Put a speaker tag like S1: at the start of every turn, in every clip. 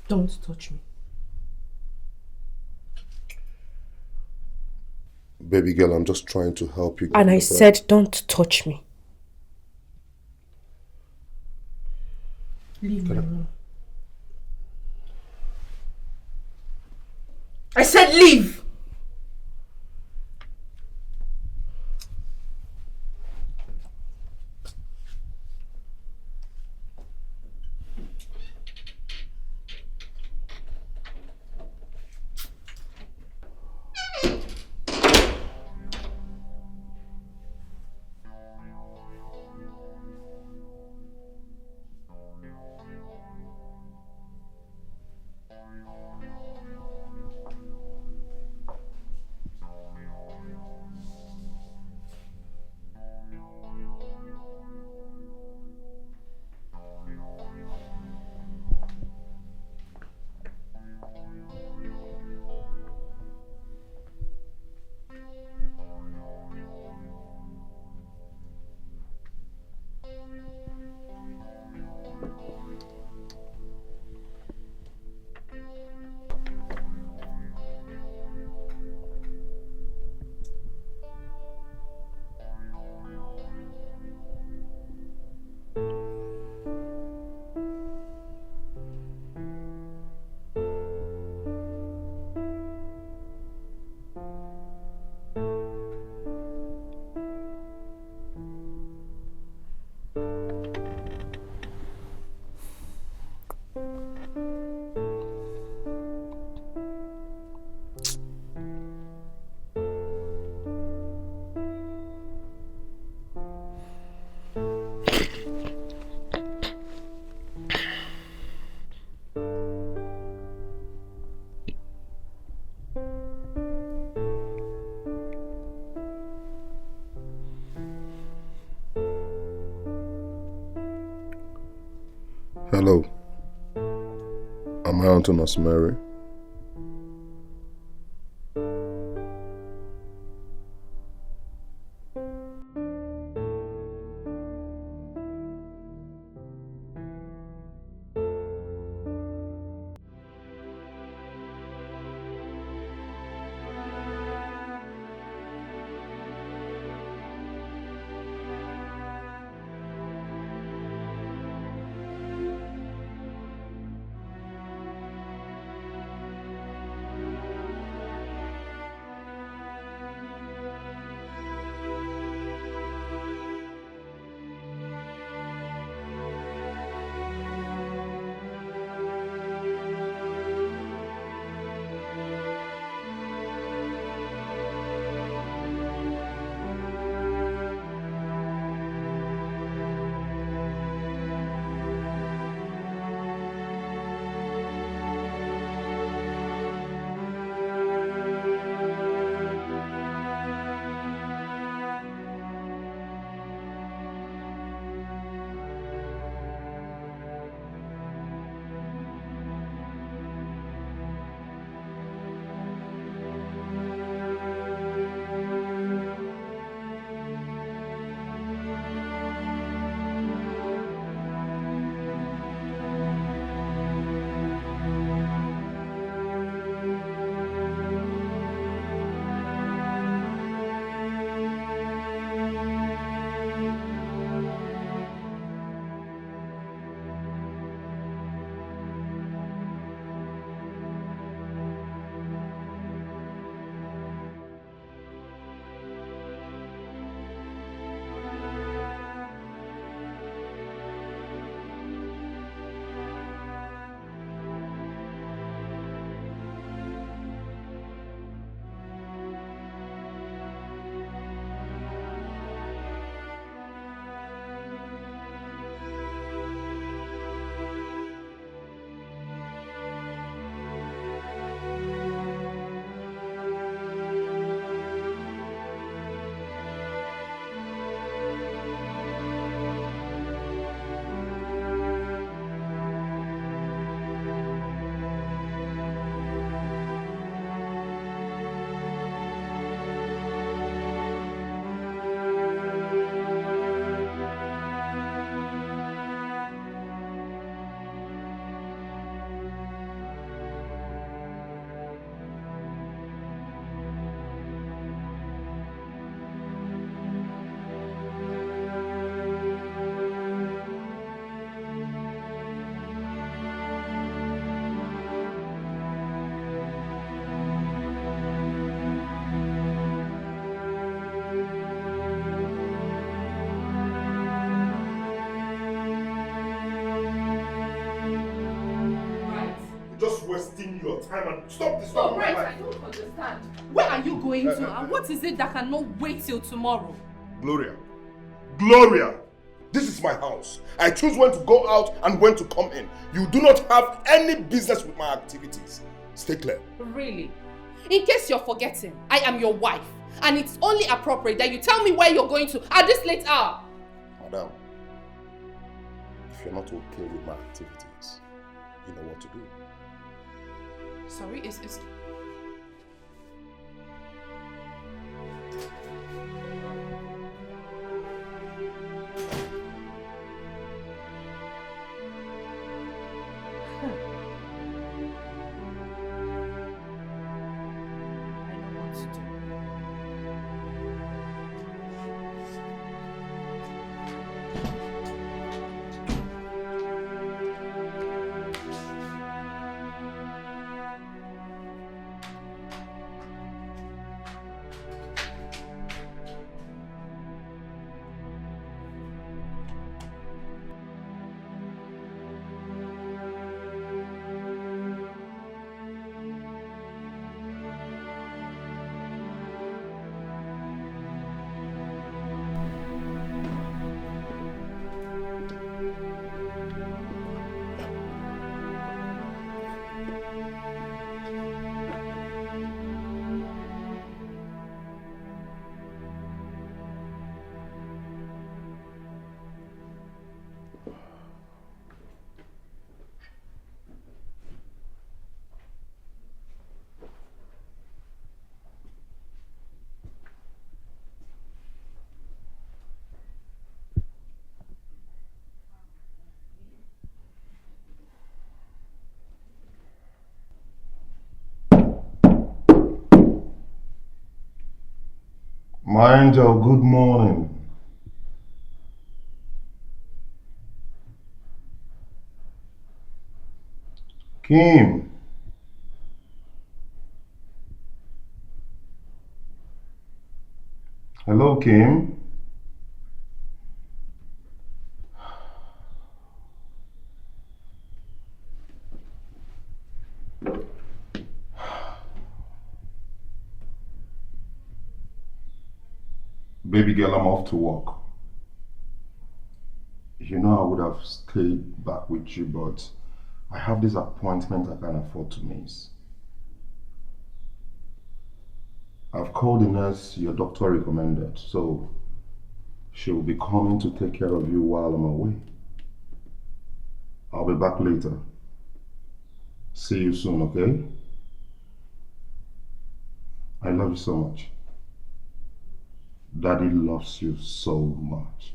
S1: Don't touch me.
S2: Baby girl, I'm just trying to help you.
S1: And I said don't touch me. Leave my room. I said leave!
S2: Hello. Am I on to Nurse Mary? wasting your time and stop this.
S3: Oh, right, I don't understand. Where are you going to and what is it that cannot wait till tomorrow?
S2: Gloria. Gloria! This is my house. I choose when to go out and when to come in. You do not have any business with my activities. Stay clear.
S3: Really? In case you're forgetting, I am your wife. And it's only appropriate that you tell me where you're going to at this late hour.
S2: Madam, if you're not okay with my activities, you know what to do.
S3: Sorry, is
S2: My angel, good morning. Kim. Hello, Kim. Baby girl, I'm off to work. You know I would have stayed back with you, but I have this appointment I can't afford to miss. I've called the nurse your doctor recommended, so she will be coming to take care of you while I'm away. I'll be back later. See you soon, okay? I love you so much. Daddy loves you so much.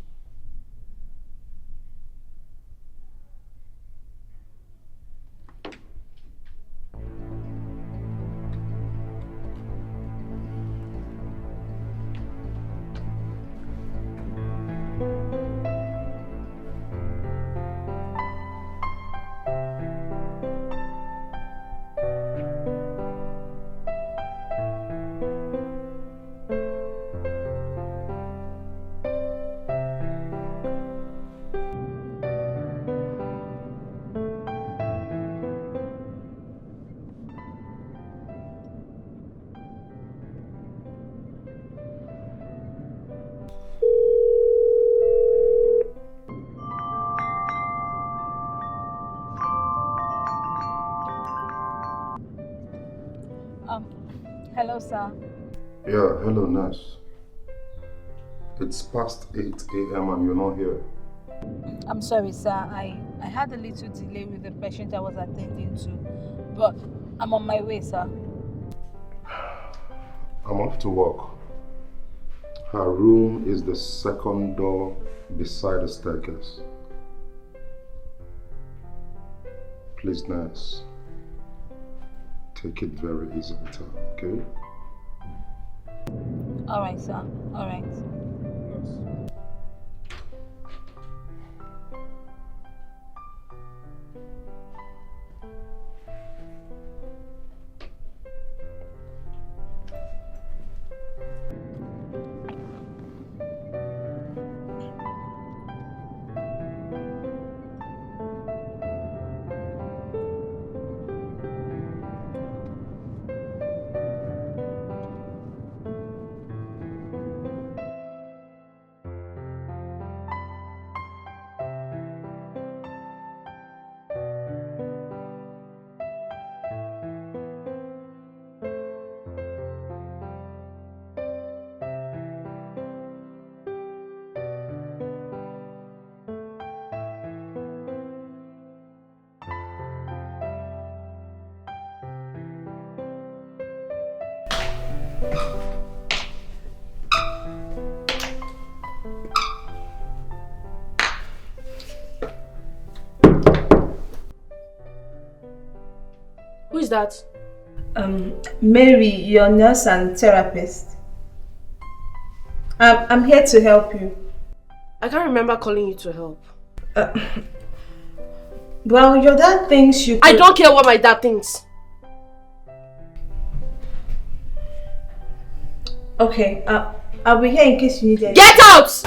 S4: Hello, sir.
S2: Yeah, hello, nurse. It's past 8 a.m. and you're not here.
S4: I'm sorry, sir. I had a little delay with the patient I was attending to, but I'm on my way, sir.
S2: I'm off to work. Her room is the second door beside the staircase. Please, nurse, take it very easy with her, okay?
S4: Alright, sir. Alright.
S1: Who is that?
S4: Mary, your nurse and therapist. I'm here to help you.
S1: I can't remember calling you to help.
S4: Well, your dad thinks you could...
S1: I don't care what my dad thinks.
S4: Okay, I'll be here in case you need anything.
S1: Get out!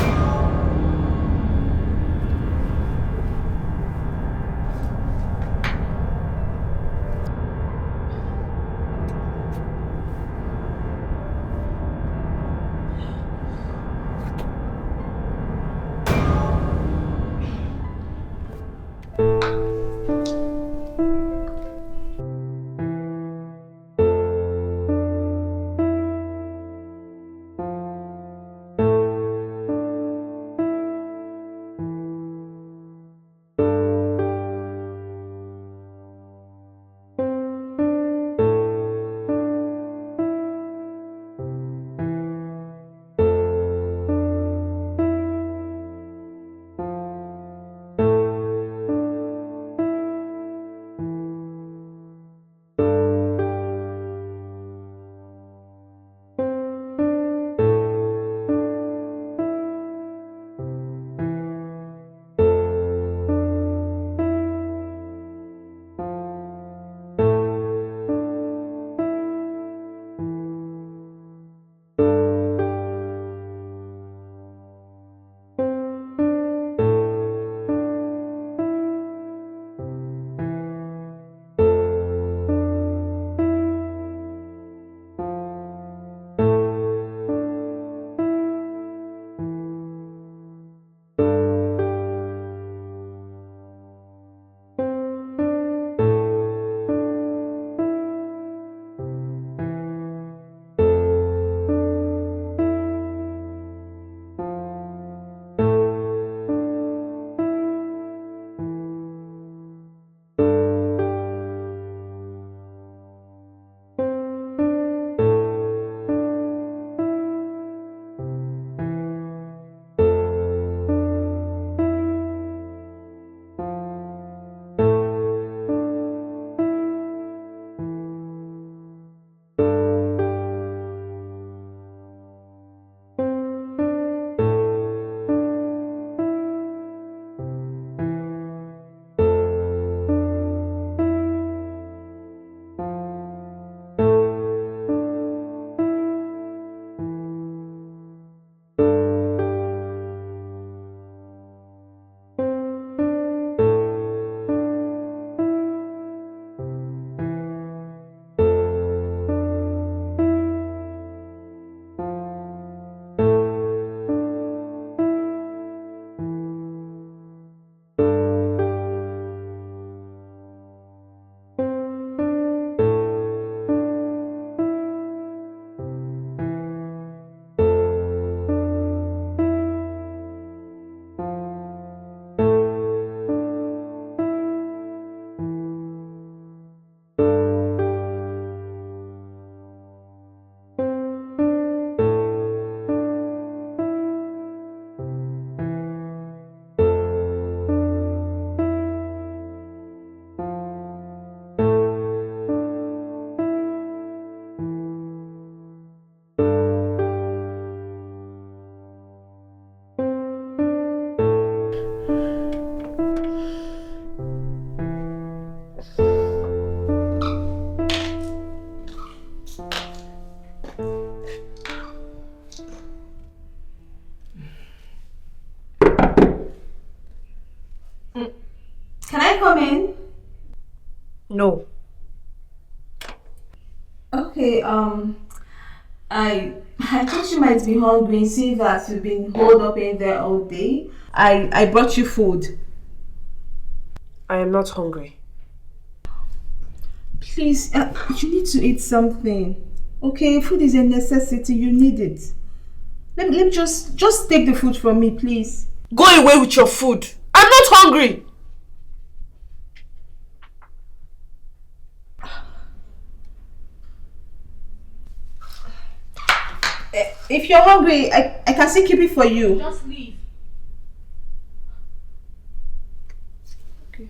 S4: Can I come in?
S1: No.
S4: Okay, I thought you might be hungry, seeing that you've been holed up in there all day. I brought you food.
S1: I am not hungry.
S4: Please, you need to eat something. Okay, food is a necessity, you need it. Let me just take the food from me, please.
S1: Go away with your food. I'm not hungry.
S4: If you're hungry, I can still keep it for you.
S3: Just leave.
S4: Okay.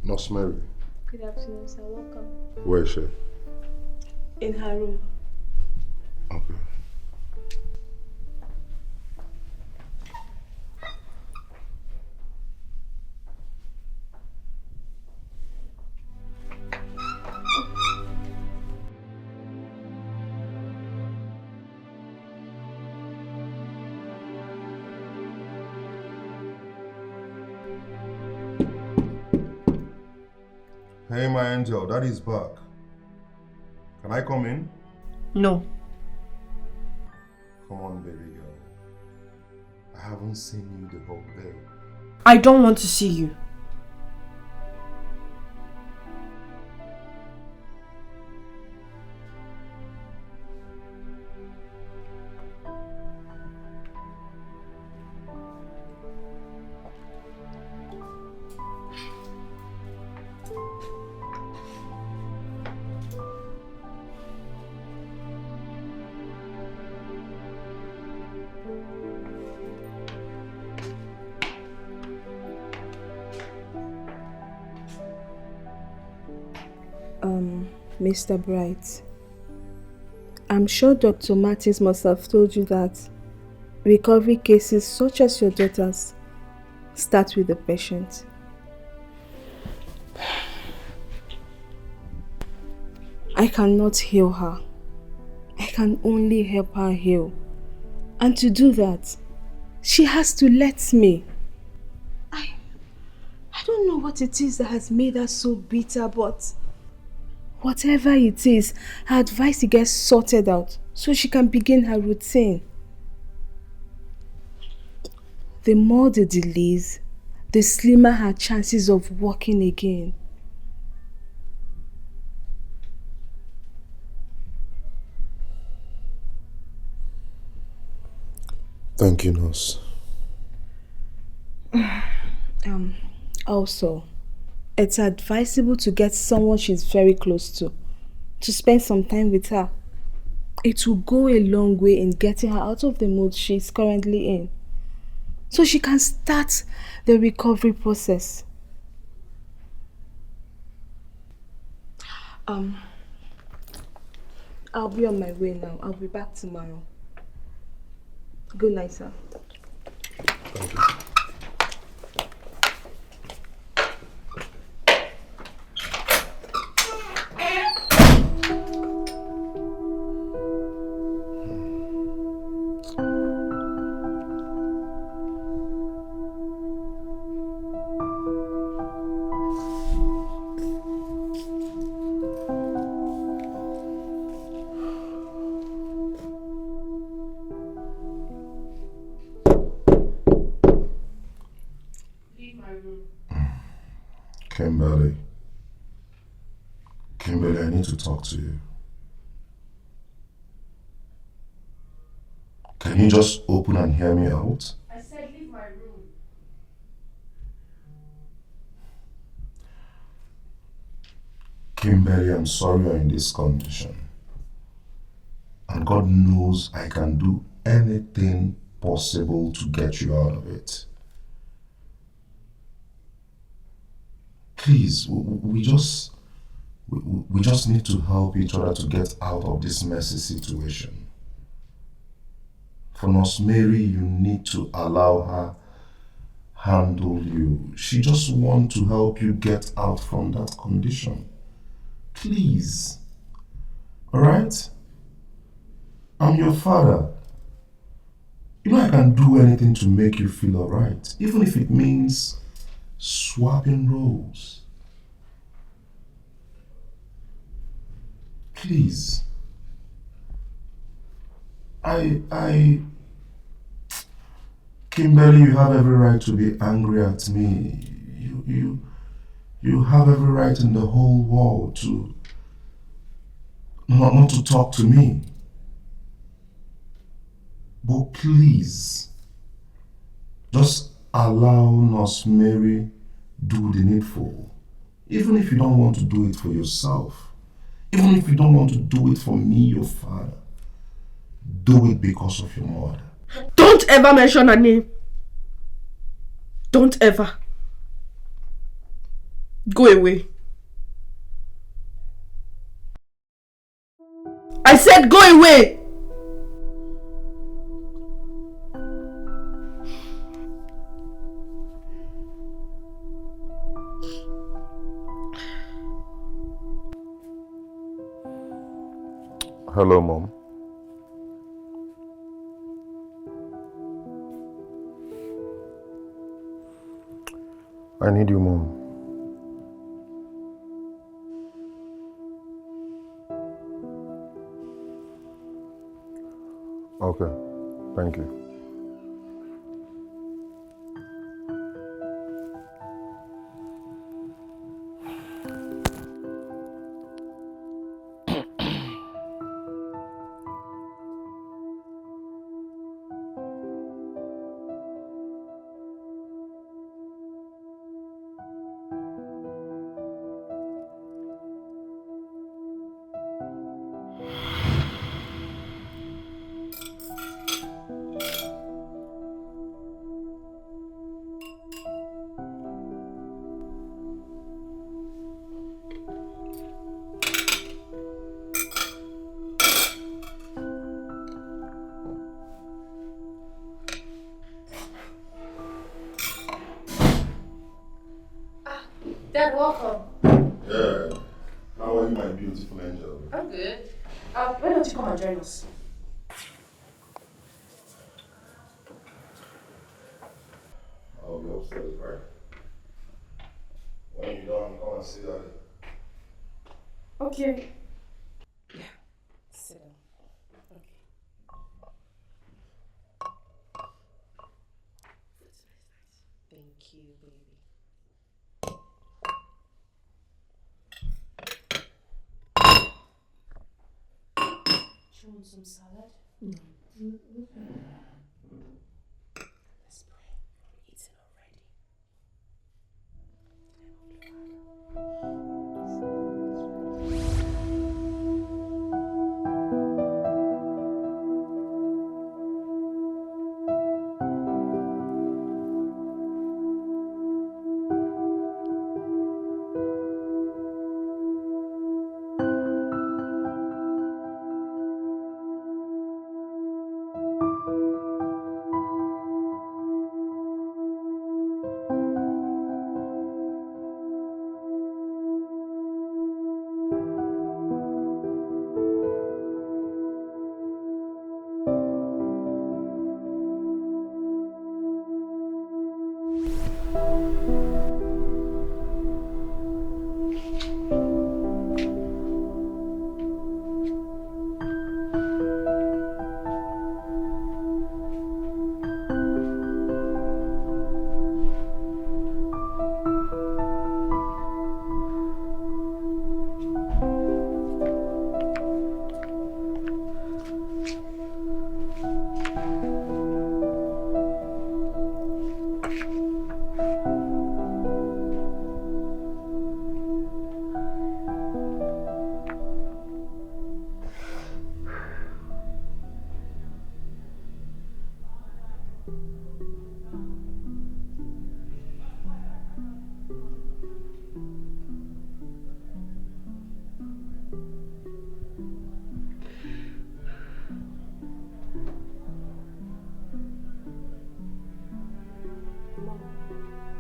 S2: Nurse Mary.
S4: Good afternoon, sir. Welcome.
S2: Where is she?
S4: In her room.
S2: Okay. Hey, my angel, Daddy's back. Can I come in?
S1: No.
S2: Come on, baby girl. I haven't seen you the whole day.
S1: I don't want to see you.
S4: Mr. Bright, I'm sure Dr. Martins must have told you that recovery cases such as your daughter's start with the patient. I cannot heal her. I can only help her heal. And to do that, she has to let me. I don't know what it is that has made her so bitter, but whatever it is, I advise it gets sorted out so she can begin her routine. The more the delays, the slimmer her chances of walking again.
S2: Thank you, nurse.
S4: Also, it's advisable to get someone she's very close to spend some time with her. It will go a long way in getting her out of the mood she's currently in, so she can start the recovery process. I'll be on my way now. I'll be back tomorrow. Good night, sir.
S2: Thank you. Kimberly, I need to talk to you. Can you just open and hear me out?
S3: I said leave my room.
S2: Kimberly, I'm sorry you're in this condition. And God knows I can do anything possible to get you out of it. Please, we just need to help each other to get out of this messy situation. For Nurse Mary, you need to allow her handle you. She just wants to help you get out from that condition. Please. Alright? I'm your father. You know I can do anything to make you feel alright, even if it means swapping roles. Please. Kimberly, you have every right to be angry at me. You have every right in the whole world to not to talk to me. But please, just allow Nurse Mary do the needful. Even if you don't want to do it for yourself. Even if you don't want to do it for me, your father. Do it because of your mother.
S1: Don't ever mention her name. Don't ever. Go away. I said go away!
S2: Hello, Mom. I need you, Mom. Okay, thank you.
S3: Dad, welcome.
S2: Yeah. How are you, my beautiful angel?
S3: I'm good.
S1: Why don't you come and join us?
S2: I'll be upstairs, right? When you're done, come and see Daddy.
S1: Okay.
S3: Yeah. Sit down. Okay. Thank you, baby. Do you want some salad?
S1: No.
S3: Let's pray. We're eating already.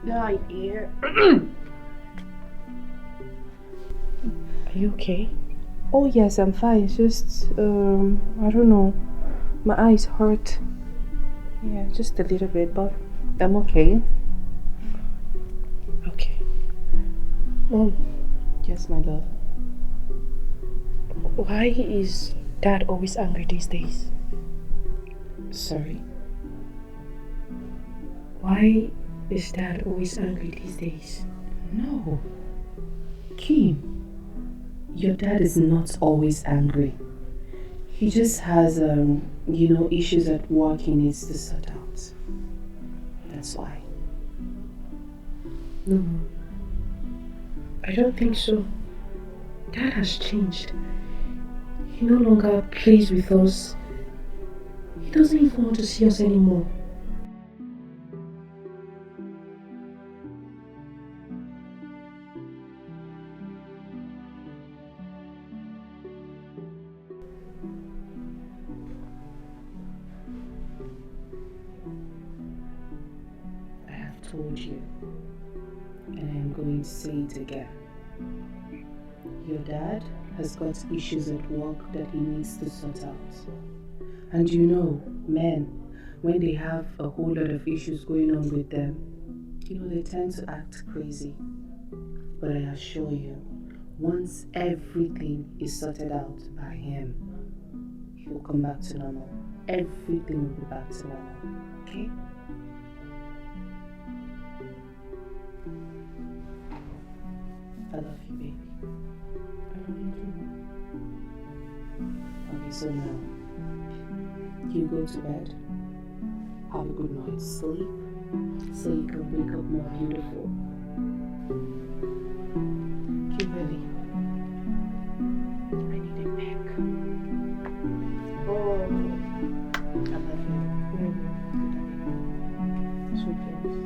S1: Yeah, yeah.
S4: Are you okay? Oh yes, I'm fine. It's just, I don't know. My eyes hurt. Yeah, just a little bit, but I'm okay.
S1: Okay. Mom,
S4: Yes, my love.
S1: why is Dad always angry these days?
S5: Sorry. Why is Dad always angry these days?
S3: No. Kim, your dad is not always angry. He just has, issues at work he needs to sort out. That's why.
S5: No. I don't think so. Dad has changed. He no longer plays with us. He doesn't even want to see us anymore.
S3: I have told you, and I am going to say it again. Your dad has got issues at work that he needs to sort out. And you know, men, when they have a whole lot of issues going on with them, they tend to act crazy. But I assure you, once everything is sorted out by him, he will come back to normal. Everything will be back to normal. Okay? I love you, baby. Okay, so now, you go to bed. Have a good night's sleep, so you can wake up more beautiful. Kimberly, I need a peck. Oh, I love you. Sweet dreams.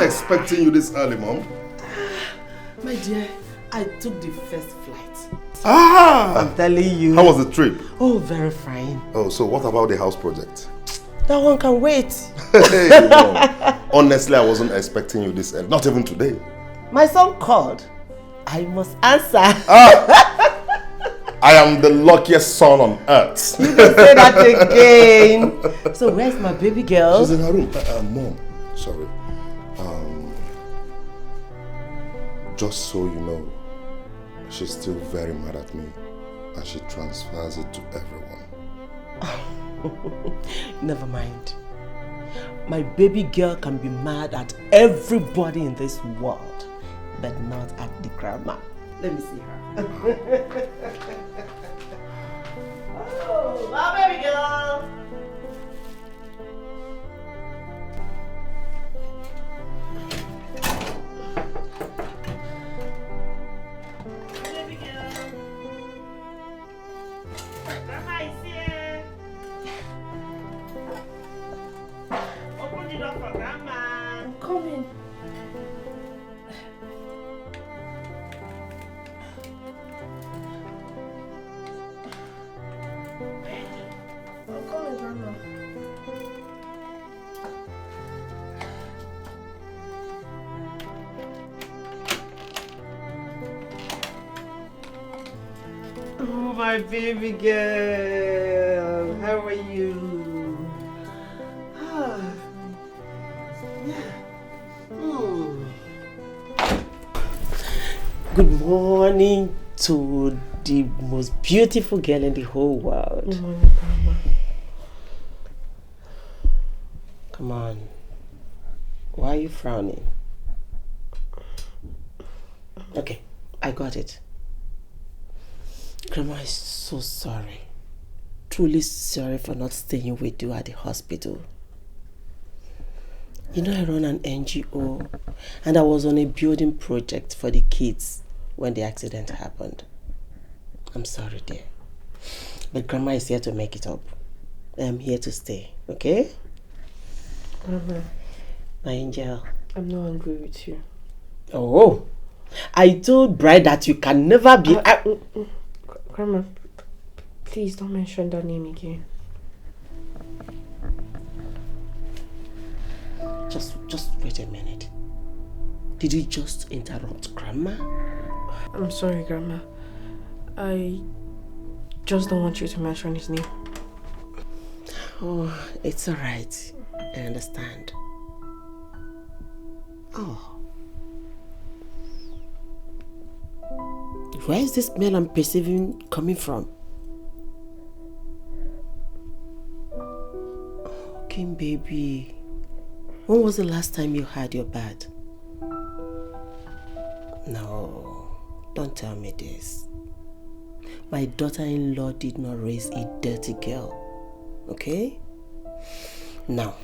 S2: Expecting you this early, Mom.
S6: My dear, I took the first flight.
S2: I'm
S6: telling you.
S2: How was the trip?
S6: Oh, very fine.
S2: Oh, so what about the house project?
S6: That one can wait.
S2: Hey, Mom. Honestly, I wasn't expecting you this early. Not even today.
S6: My son called. I must answer.
S2: I am the luckiest son on earth.
S6: You can say that again. So where's my baby girl?
S2: She's in her room. Mom, sorry. Just so you know, she's still very mad at me and she transfers it to everyone.
S6: Never mind. My baby girl can be mad at everybody in this world, but not at the grandma. Let me see her. Oh, my baby girl! My baby girl, how are you? Yeah. Good morning to the most beautiful girl in the whole world.
S5: Good morning, Grandma.
S6: Come on. Why are you frowning? Okay, I got it. Grandma is so sorry. Truly sorry for not staying with you at the hospital. You know, I run an NGO and I was on a building project for the kids when the accident happened. I'm sorry, dear. But Grandma is here to make it up. I'm here to stay, okay?
S5: Grandma.
S6: My angel.
S5: I'm not angry with you.
S6: Oh, I told Bride that you can never be...
S5: Grandma, please don't mention that name again.
S6: Just wait a minute. Did you just interrupt Grandma?
S5: I'm sorry, Grandma. I just don't want you to mention his name.
S6: Oh, it's alright. I understand. Oh. Where is this smell I'm perceiving coming from? Okay, baby. When was the last time you had your bath? No, don't tell me this. My daughter-in-law did not raise a dirty girl. Okay? Now,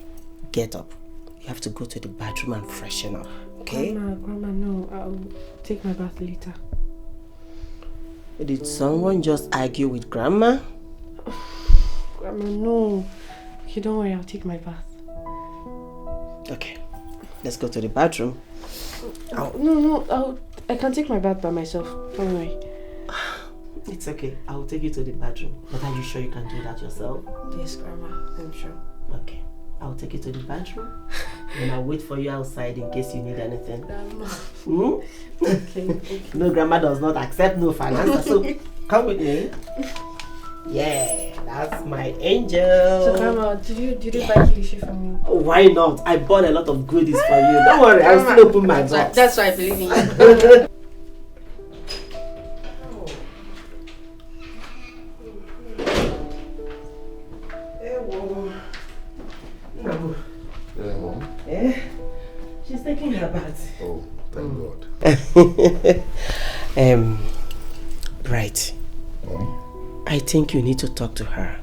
S6: get up. You have to go to the bathroom and freshen up. Okay?
S5: Grandma, no. I'll take my bath later.
S6: Did someone just argue with Grandma?
S5: Grandma, no. Okay, don't worry. I'll take my bath.
S6: Okay. Let's go to the bathroom.
S5: No. I can take my bath by myself. Don't worry.
S6: It's okay. I'll take you to the bathroom. But are you sure you can do that yourself?
S5: Yes, Grandma. I'm sure.
S6: Okay. I'll take you to the bathroom. And I'll wait for you outside in case you need anything.
S5: Grandma.
S6: Okay. No, Grandma does not accept no finance. So come with me. Yeah, that's my angel.
S5: So, Grandma, did you buy kilishi for me?
S6: Why not? I bought a lot of goodies for you. Don't worry, I'll still open my box.
S5: That's why I believe in you.
S2: Yeah, Mom.
S6: Yeah, she's taking her bath.
S2: Oh, thank God.
S6: Right.
S2: Mom?
S6: I think you need to talk to her.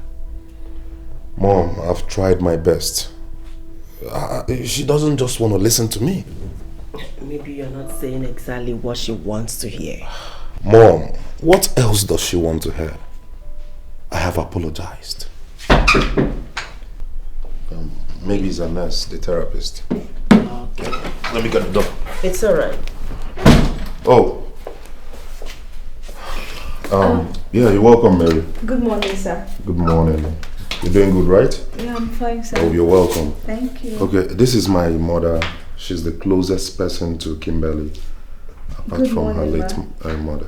S2: Mom, I've tried my best. She doesn't just want to listen to me.
S6: Maybe you're not saying exactly what she wants to hear.
S2: Mom, what else does she want to hear? I have apologized. Maybe it's a nurse, the therapist.
S6: Okay.
S2: Let me get the door.
S6: It's alright.
S2: Oh. Yeah, you're welcome, Mary.
S4: Good morning, sir.
S2: Good morning. You're doing good, right?
S4: Yeah, I'm fine, sir.
S2: Oh, you're welcome.
S4: Thank you.
S2: Okay, this is my mother. She's the closest person to Kimberly, apart
S4: Good
S2: from her
S4: morning,
S2: late mother.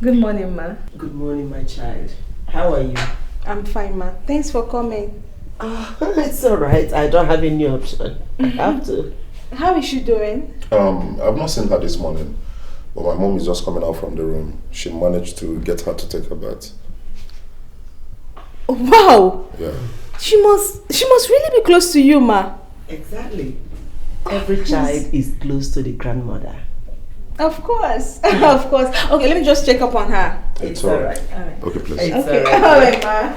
S4: Good morning, ma.
S6: Good morning, my child. How are you?
S4: I'm fine, ma. Thanks for coming.
S6: It's alright. I don't have any option. I have to.
S4: How is she doing?
S2: I've not seen her this morning, but my mom is just coming out from the room. She managed to get her to take her bath.
S4: Wow!
S2: Yeah.
S4: She must really be close to you, ma.
S6: Exactly. Every child is close to the grandmother.
S4: Of course. Of course. Okay, let me just check up on her.
S6: It's alright.
S2: Okay, please.
S4: Okay, alright, ma.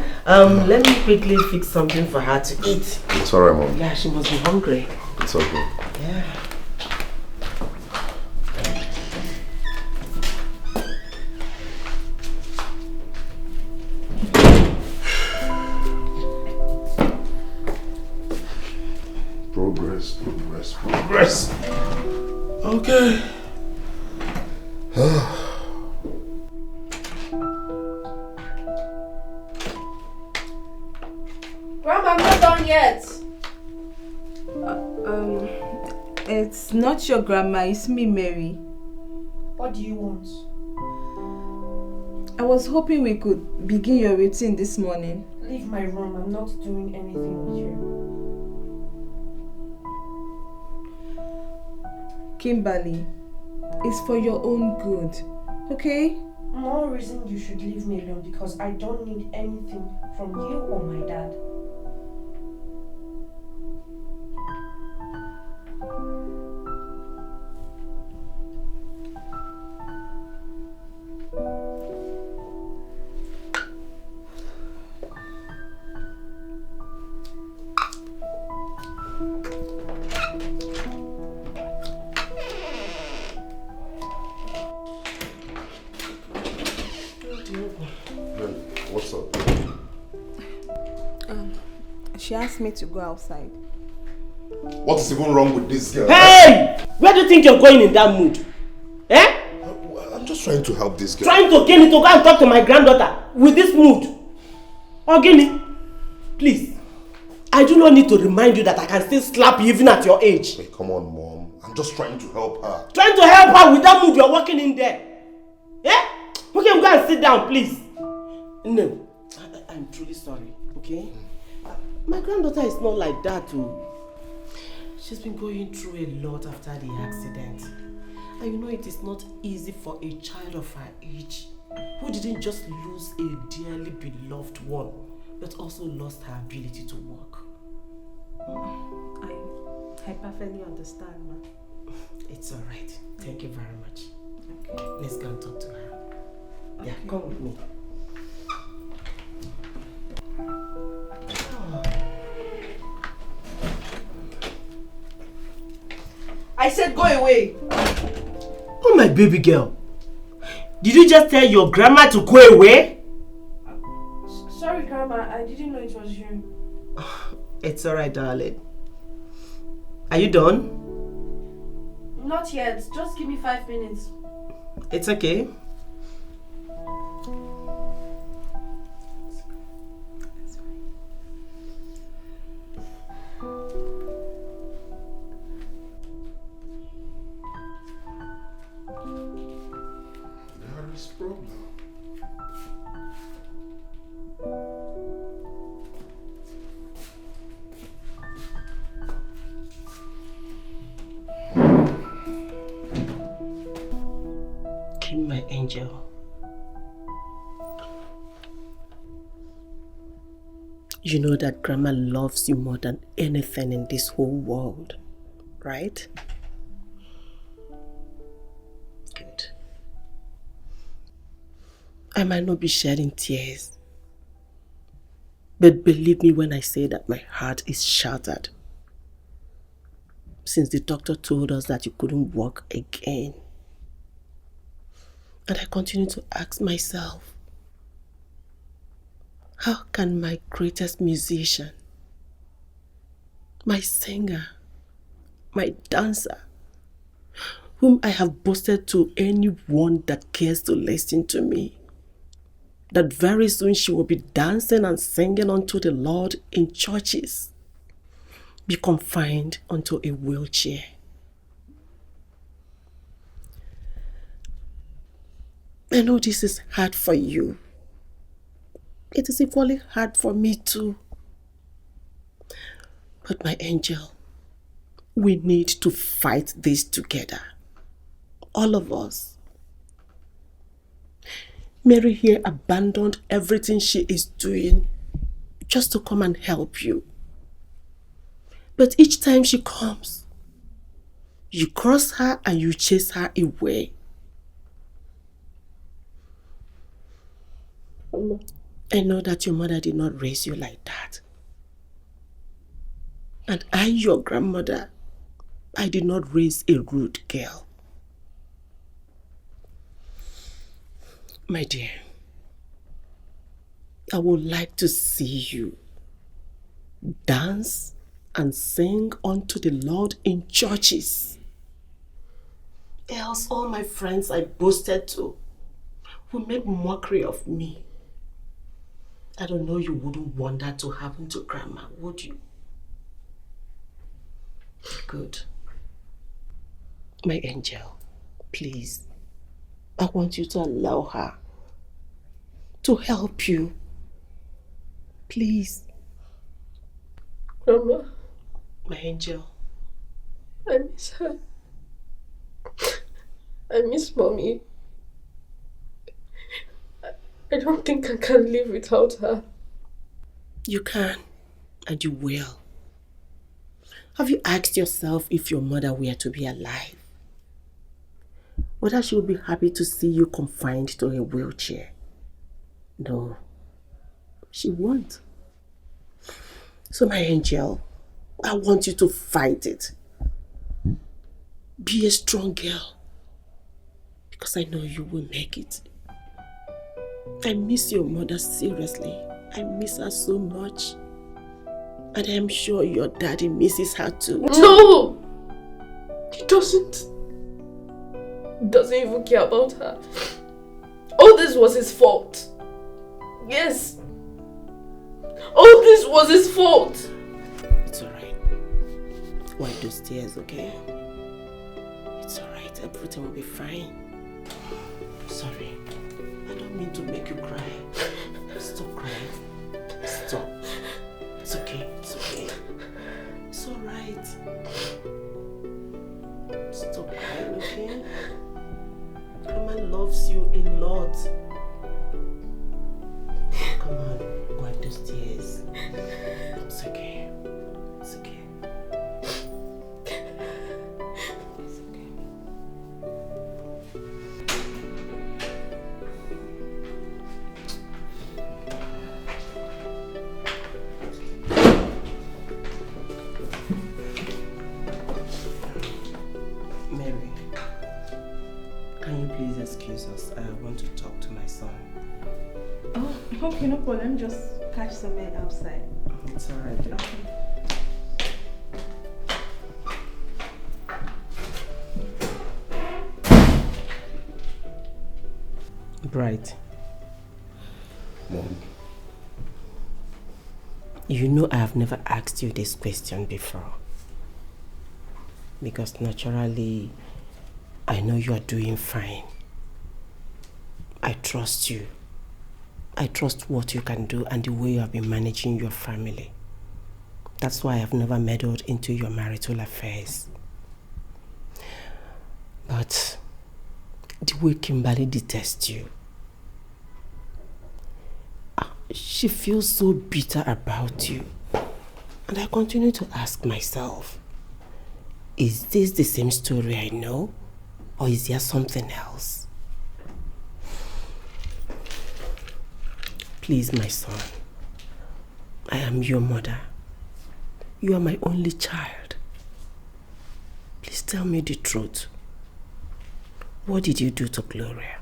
S6: Let me quickly fix something for her to eat.
S2: It's alright, Mom.
S6: Yeah, she must be hungry.
S2: It's okay.
S6: Yeah.
S2: Progress. Okay.
S1: Grandma, I'm not done yet.
S4: It's not your grandma, it's me, Mary.
S1: What do you want?
S4: I was hoping we could begin your routine this morning.
S1: Leave my room. I'm not doing anything with you.
S4: Kimberly, it's for your own good, okay?
S1: More reason you should leave me alone because I don't need anything from you or my dad.
S2: What's up?
S4: She asked me to go outside.
S2: What is even wrong with this girl?
S6: Hey! Where do you think you're going in that mood? Eh?
S2: I'm just trying to help this girl.
S6: Trying to get me to go and talk to my granddaughter with this mood? Ogini, please. I do not need to remind you that I can still slap you even at your age.
S2: Hey, come on, Mom. I'm just trying to help her.
S6: Trying to help her with that mood you're walking in there. Eh? Okay, go and sit down, please. No, I'm truly sorry, okay? My granddaughter is not like that too. She's been going through a lot after the accident. And you know it is not easy for a child of her age who didn't just lose a dearly beloved one, but also lost her ability to walk.
S4: I perfectly understand, ma.
S6: It's alright. Thank you very much.
S4: Okay.
S6: Let's go and talk to her.
S4: Okay.
S6: Yeah, come with me.
S1: I said go away.
S6: Oh, my baby girl. Did you just tell your grandma to go away?
S1: Sorry, Grandma. I didn't know it was you.
S6: It's alright, darling. Are you done?
S1: Not yet. Just give me 5 minutes.
S6: It's okay.
S2: There is problem.
S6: My angel. You know that Grandma loves you more than anything in this whole world, right? Good. I might not be shedding tears, but believe me when I say that my heart is shattered since the doctor told us that you couldn't walk again. And I continue to ask myself, how can my greatest musician, my singer, my dancer, whom I have boasted to anyone that cares to listen to me, that very soon she will be dancing and singing unto the Lord in churches, be confined unto a wheelchair? I know this is hard for you. It is equally hard for me too. But my angel, we need to fight this together. All of us. Mary here abandoned everything she is doing just to come and help you. But each time she comes, you cross her and you chase her away. I know that your mother did not raise you like that. And I, your grandmother, I did not raise a rude girl. My dear, I would like to see you dance and sing unto the Lord in churches. Else all my friends I boasted to will make mockery of me. I don't know, you wouldn't want that to happen to Grandma, would you? Good. My angel, please, I want you to allow her to help you. Please.
S5: Grandma.
S6: My angel.
S5: I miss her. I miss Mommy. I don't think I can live without her.
S6: You can, and you will. Have you asked yourself if your mother were to be alive, whether she would be happy to see you confined to a wheelchair? No, she won't. So my angel, I want you to fight it. Be a strong girl, because I know you will make it. I miss your mother seriously. I miss her so much. And I am sure your daddy misses her too.
S5: No! He doesn't. He doesn't even care about her. All this was his fault. Yes. All this was his fault.
S6: It's alright. Wipe those tears, okay? It's alright. Everything will be fine. Sorry. I don't mean to make you cry. Stop crying. Stop. It's okay. It's okay. It's alright. Stop crying, okay? Grandma loves you a lot. Come on, wipe those tears. It's okay. It's okay. It's okay. Mary, can you please excuse us? I want to talk to my son.
S4: Oh, okay, no problem. Just catch some air outside.
S6: It's alright. Bright.
S2: Mom.
S6: You know I have never asked you this question before. Because naturally, I know you are doing fine. I trust you. I trust what you can do and the way you have been managing your family. That's why I have never meddled into your marital affairs. But the way Kimberly detests you, she feels so bitter about you. And I continue to ask myself, is this the same story I know? Or is there something else? Please, my son, I am your mother. You are my only child. Please tell me the truth. What did you do to Gloria?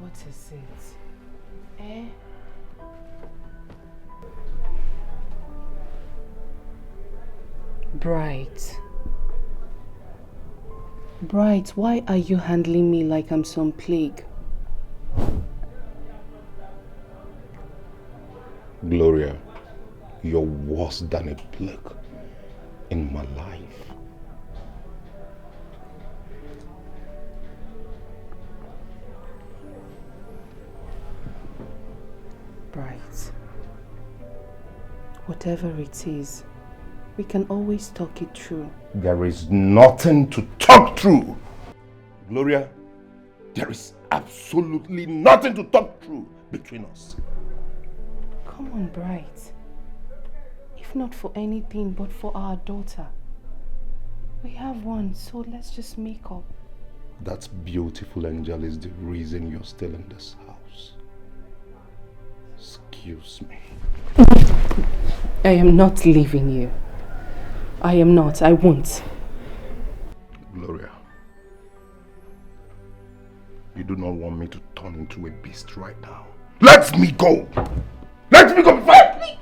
S3: What is it? Eh? Bright, why are you handling me like I'm some plague?
S2: Gloria, you're worse than a plague in my life.
S3: Bright, whatever it is, we can always talk it through.
S2: There is nothing to talk through. Gloria, there is absolutely nothing to talk through between us.
S3: Come on, Bright. If not for anything but for our daughter. We have one, so let's just make up.
S2: That beautiful angel is the reason you're still in this house. Excuse me.
S3: I am not leaving you. I am not. I won't.
S2: Gloria, you do not want me to turn into a beast right now. Let me go! Let me go before I please!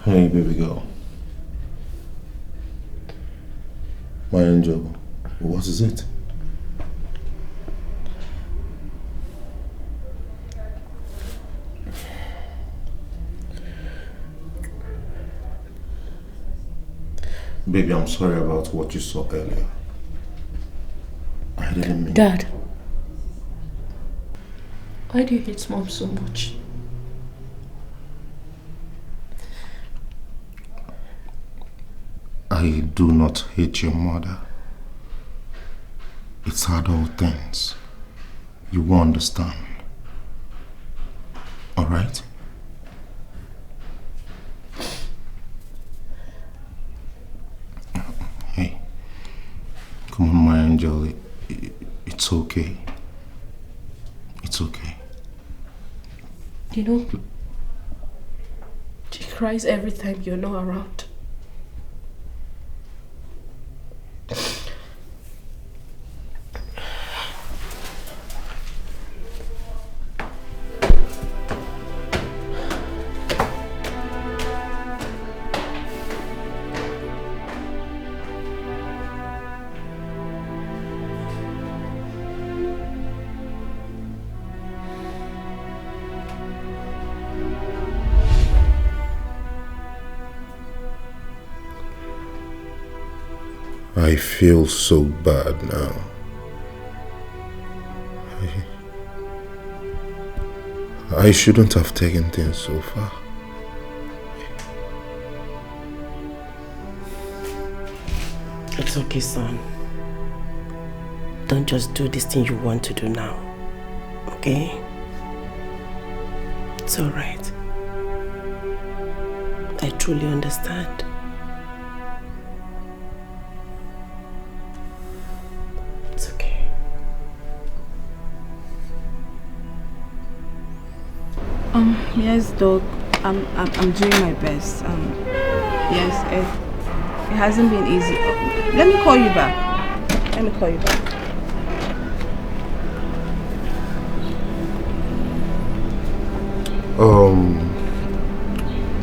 S2: Hey, baby girl. My angel, what is it? Baby, I'm sorry about what you saw earlier. I didn't mean...
S5: Dad, why do you hate Mom so much?
S2: I do not hate your mother. It's adult things. You will understand. Alright? Hey. Come on, my angel. It's okay. It's okay.
S5: You know, she cries every time you're not around.
S2: I feel so bad now. I shouldn't have taken things so far.
S6: It's okay, son. Don't just do this thing you want to do now. Okay? It's alright. I truly understand. It's okay.
S4: Yes, Doc. I'm doing my best. Yes, it hasn't been easy. Let me call you back.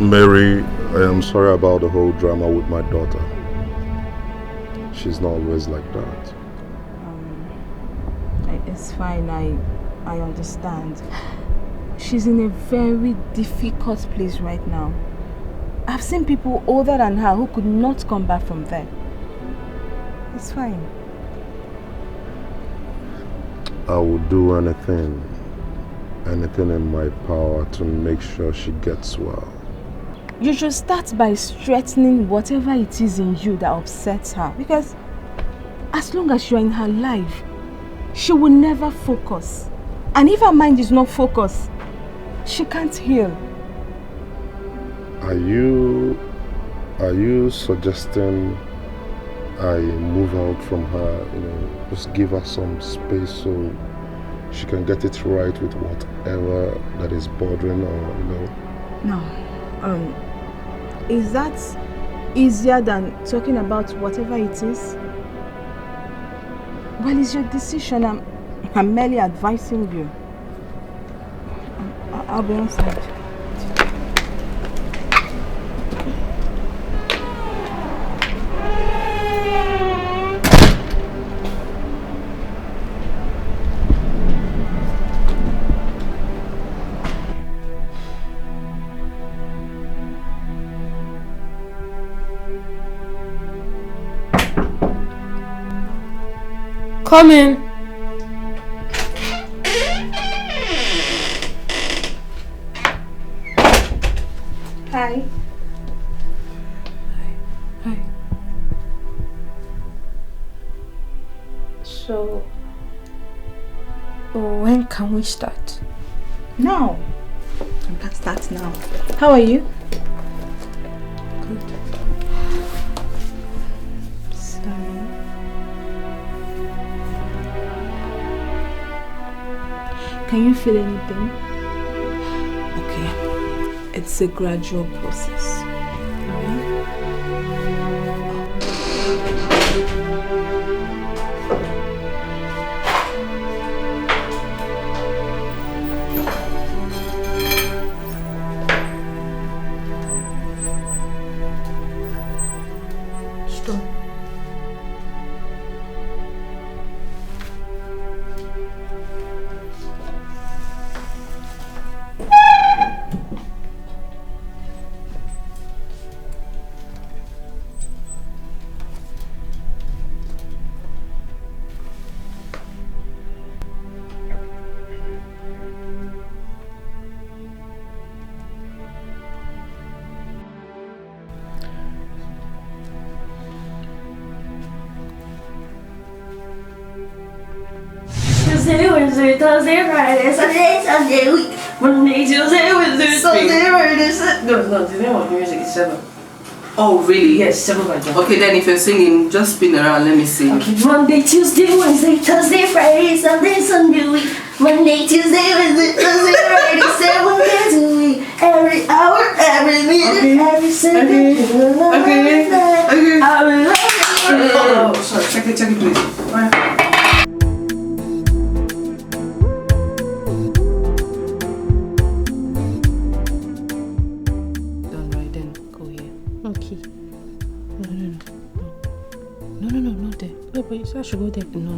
S2: Mary, I am sorry about the whole drama with my daughter. She's not always like that.
S4: It's fine. I understand. She's in a very difficult place right now. I've seen people older than her who could not come back from there. It's fine.
S2: I will do anything in my power to make sure she gets well.
S4: You should start by straightening whatever it is in you that upsets her, because as long as you're in her life, she will never focus. And if her mind is not focused, she can't heal.
S2: Are you suggesting I move out from her, just give her some space so she can get it right with whatever that is bothering her,
S4: No. Is that easier than talking about whatever it is? Well, it's your decision. I'm merely advising you. I'll be on side.
S5: Come in.
S4: Hi.
S5: Hi.
S1: So, when can we start?
S4: Now. We can start now. How are you?
S1: Good. Sorry.
S4: Can you feel anything? Okay. It's a gradual process.
S7: Tuesday, Wednesday, Thursday, Friday, Saturday, Sunday, week. Monday, Tuesday, Wednesday, Thursday, Friday, Saturday. No, the name of the music is 7.
S6: Oh, really?
S7: Yes, 7 by John.
S6: Okay, then if you're singing, just spin around, let me see.
S7: Okay, Monday, Tuesday, Wednesday, Thursday, Friday, Saturday, Sunday, week. Monday, Tuesday, Wednesday, Thursday, Friday, 7 days a week. Every hour, every minute, every second.
S6: Okay.
S7: I will love you.
S6: Oh, sorry. Check it, please.
S3: Done right then. Go here.
S4: Okay. No, not there. No, but you said I should go there.
S3: No.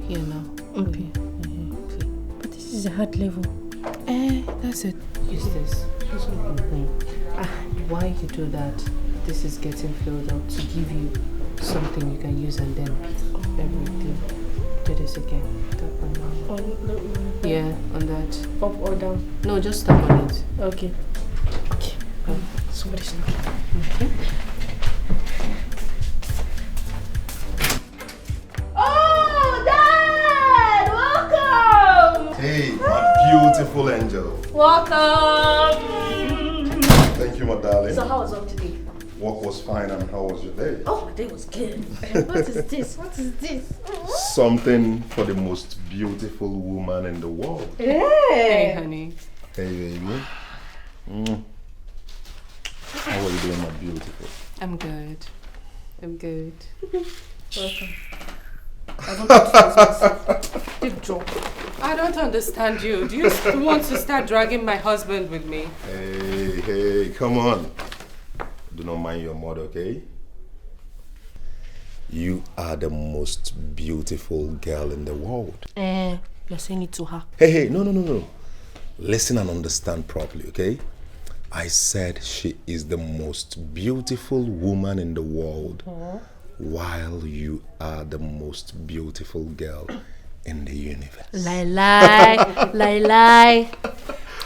S3: Here now.
S4: Okay.
S3: Okay.
S4: But this is a hard level.
S3: That's it. Use this. Why you do that? This is getting filled up to give you something you can use and then everything. Do this again. Tap on that. Yeah, on that.
S4: Up or down?
S3: No, just tap on it.
S4: Okay. Okay. Somebody's knocking.
S3: Okay.
S4: Oh, Dad! Welcome!
S2: Hey, my beautiful angel.
S4: Welcome!
S2: Thank you, my darling.
S7: So how was up today?
S2: Work was fine, and how was your day?
S7: Oh, my day was good.
S4: What is this? What is this?
S2: Something for the most beautiful woman in the world.
S3: Hey, honey.
S2: Hey, baby. How are you doing, my beautiful?
S3: I'm good.
S4: Welcome.
S3: Big joke. I don't understand you. Do you want to start dragging my husband with me?
S2: Hey, come on. Do not mind your mother, okay? You are the most beautiful girl in the world.
S4: You're saying it to her.
S2: Hey, no. Listen and understand properly, okay? I said she is the most beautiful woman in the world, while you are the most beautiful girl in the universe.
S4: Lie.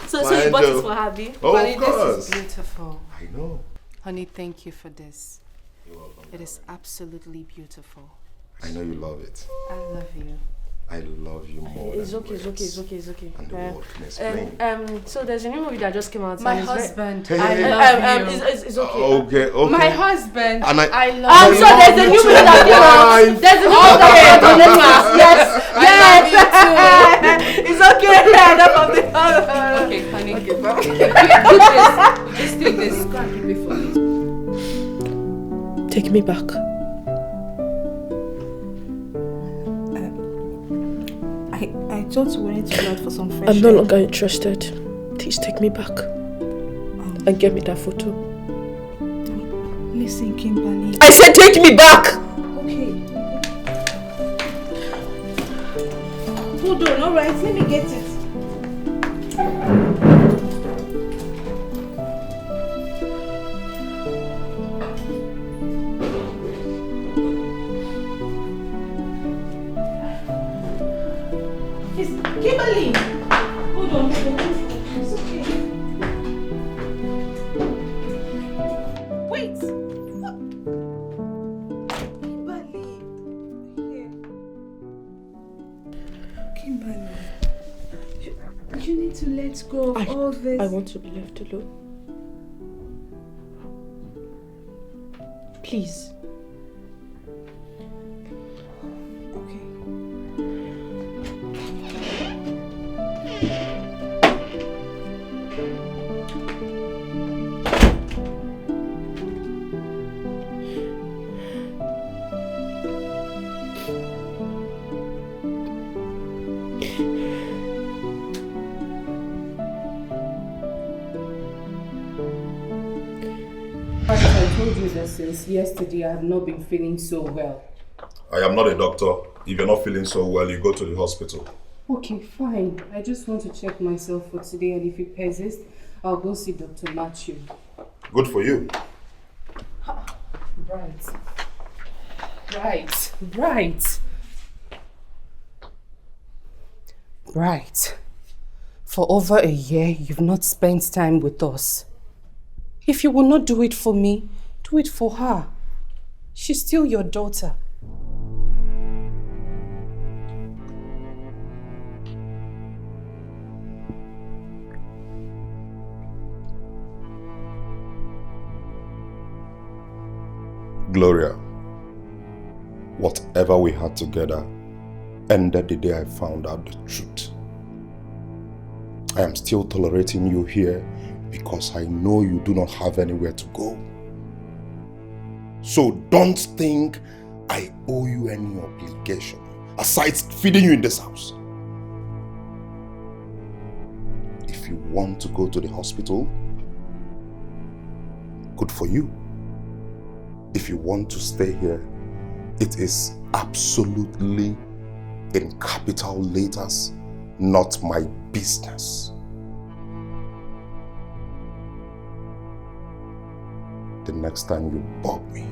S4: So you bought it for her, B?
S2: Oh,
S3: Honey,
S2: of course.
S3: this is beautiful.
S2: I know.
S3: Honey, thank you for this.
S2: You're welcome.
S3: It is absolutely beautiful.
S2: I know you love it.
S3: I love you.
S2: I love you more.
S4: It's
S2: than
S4: okay.
S2: words. And the world can explain.
S4: So there's a new movie that just came out.
S3: My
S4: and it's
S3: husband,
S2: Hey,
S3: I
S2: hey,
S3: love you.
S4: It's okay.
S2: Okay.
S3: My husband,
S2: And
S3: I love
S4: I'm
S3: you.
S4: sure there's a new movie that came out. There's a new movie that came out on Netflix. Yes. It's okay. Enough of the
S3: Okay, honey.
S4: Okay,
S3: Just take this. Go and keep it for me.
S4: Take me back. I thought we wanted to go out for some fresh
S8: I'm no
S4: air.
S8: longer interested. Please take me back and get me that photo.
S4: Listen, Kimberly.
S8: I said take me back!
S4: Okay. Hold on, alright, let me get it. Kimberly! Hold on. It's okay. Wait! What? Kimberly! Here. Kimberly. You need to let go of all this.
S8: I want to be left alone. Please.
S4: Okay.
S3: I told you that since yesterday I have not been feeling so well.
S2: I am not a doctor. If you're not feeling so well, you go to the hospital.
S3: Okay, fine. I just want to check myself for today, and if it persists, I'll go see Dr. Matthew.
S2: Good for you.
S3: Right. For over a year, you've not spent time with us. If you will not do it for me, do it for her. She's still your daughter.
S2: Gloria, whatever we had together ended the day I found out the truth. I am still tolerating you here because I know you do not have anywhere to go. So don't think I owe you any obligation aside feeding you in this house. If you want to go to the hospital, good for you. If you want to stay here, it is absolutely in capital letters, not my business. The next time you bug me,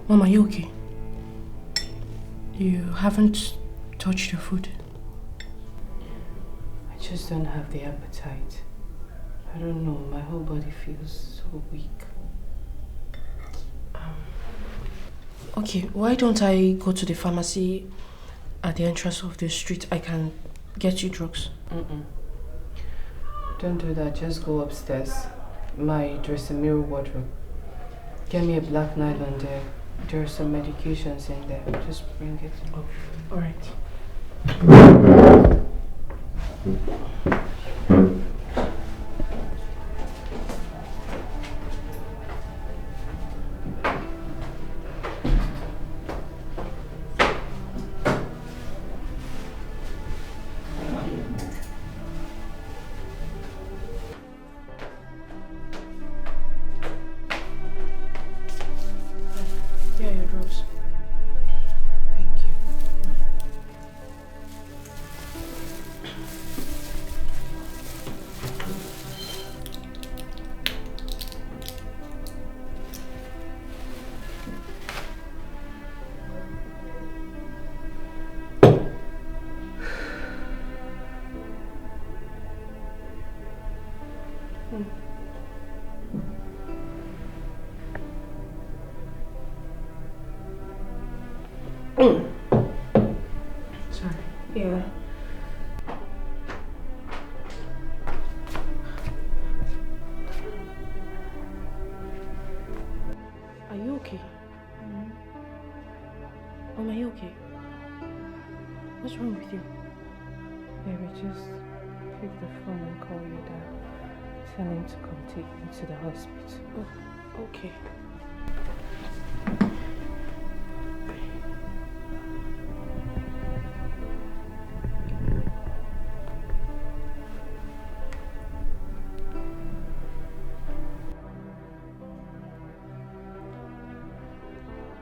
S5: Mom, are you okay? You haven't touched your food?
S3: I just don't have the appetite. I don't know, my whole body feels so weak.
S5: Okay, why don't I go to the pharmacy at the entrance of the street? I can get you drugs.
S3: Don't do that, just go upstairs. My dressing mirror wardrobe. Get me a black nylon there. There are some medications in there. Just bring it.
S5: Oh, all right. Sorry. Yeah. Are you okay? Mom, are you okay? What's wrong with you?
S3: Baby, just pick the phone and call your dad. Tell him to come take me to the hospital.
S5: Oh, okay.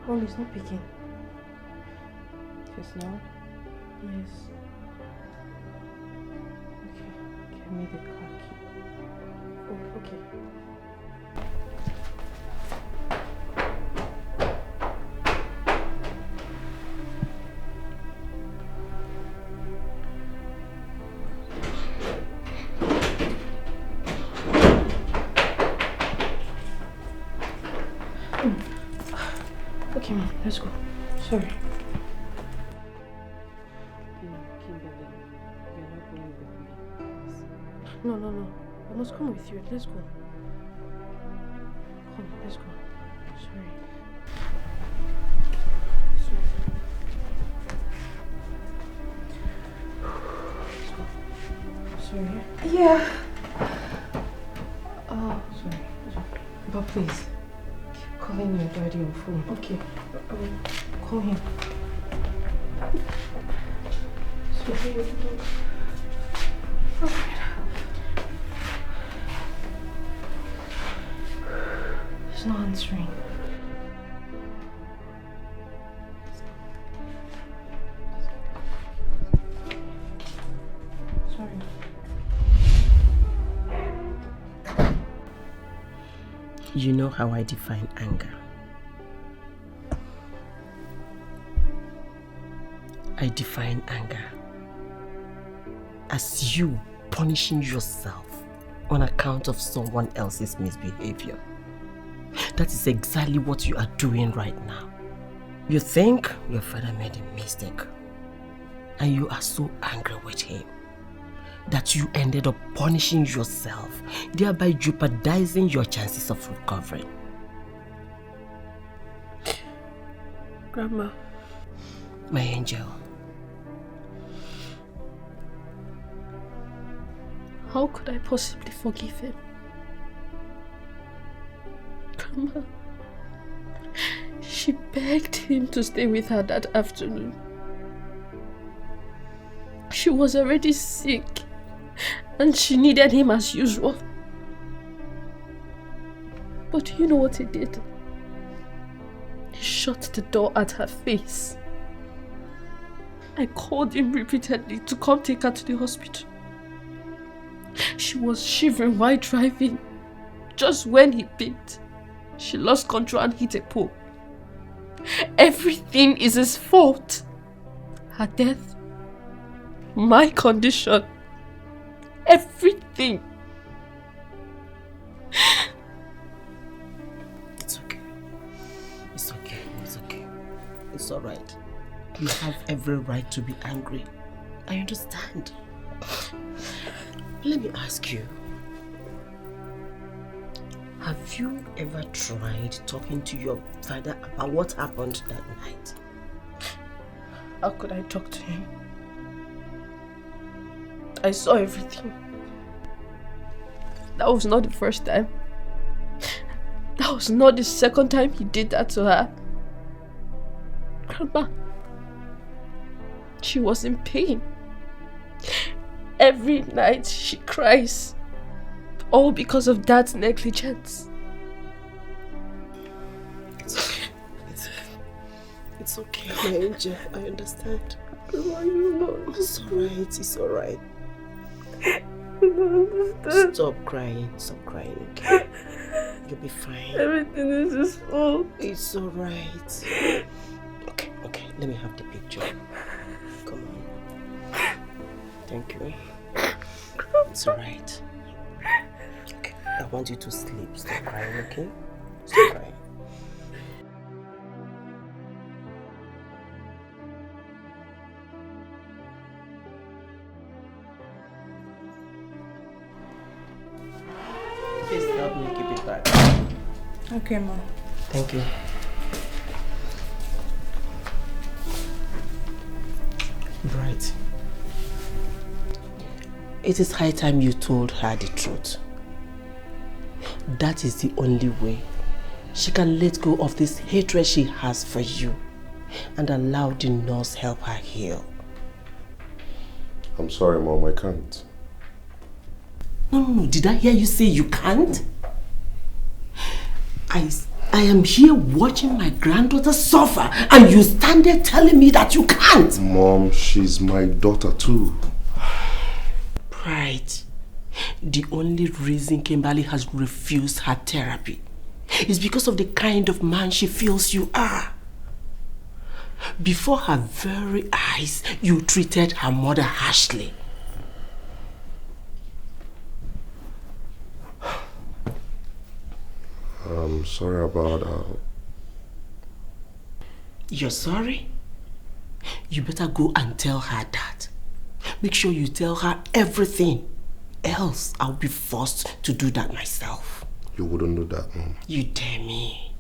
S5: Mom is not picking.
S3: Just now?
S5: Yes.
S3: Okay, give me the car key.
S5: Oh, okay. Okay, Mom, let's go. Sorry.
S3: Kimberly, you're not going with me.
S5: No. I must come with you. Let's go. Come, let's go. Sorry. Let's go. Sorry.
S1: Yeah.
S5: Oh, sorry. But please, keep calling your daddy on phone. Okay. Call him. Sorry. He's not answering. Sorry.
S6: You know how I define anger. I define anger as you punishing yourself on account of someone else's misbehavior. That is exactly what you are doing right now. You think your father made a mistake and you are so angry with him that you ended up punishing yourself, thereby jeopardizing your chances of recovery.
S8: Grandma.
S6: My angel.
S8: How could I possibly forgive him? Grandma, she begged him to stay with her that afternoon. She was already sick and she needed him as usual. But do you know what he did? He shut the door at her face. I called him repeatedly to come take her to the hospital. She was shivering while driving. Just when he picked, she lost control and hit a pole. Everything is his fault. Her death, my condition, everything.
S6: It's okay. It's okay. It's okay. It's alright. You have every right to be angry. I understand. Let me ask you. Have you ever tried talking to your father about what happened that night?
S8: How could I talk to him? I saw everything. That was not the first time. That was not the second time he did that to her. Grandma, she was in pain. Every night she cries. All because of Dad's negligence.
S6: It's okay. It's okay, my angel. I understand.
S8: Grandma, you know.
S6: It's alright. It's alright.
S8: I don't understand.
S6: Stop crying. Stop crying, okay? You'll be fine.
S8: Everything is his fault.
S6: It's alright. Okay. Let me have the picture. Come on. Thank you. It's alright. Okay. I want you to sleep. Stop crying, okay? Stop crying. Please help me keep it back.
S4: Okay, Mom.
S6: Thank you. Right. It is high time you told her the truth. That is the only way she can let go of this hatred she has for you and allow the nurse help her heal.
S2: I'm sorry, Mom, I can't.
S6: No. Did I hear you say you can't? I am here watching my granddaughter suffer and you stand there telling me that you can't.
S2: Mom, she's my daughter too.
S6: Right. The only reason Kimberly has refused her therapy is because of the kind of man she feels you are. Before her very eyes, you treated her mother harshly.
S2: I'm sorry about that.
S6: You're sorry? You better go and tell her that. Make sure you tell her everything. Else, I'll be forced to do that myself.
S2: You wouldn't do that, Mom.
S6: You dare me.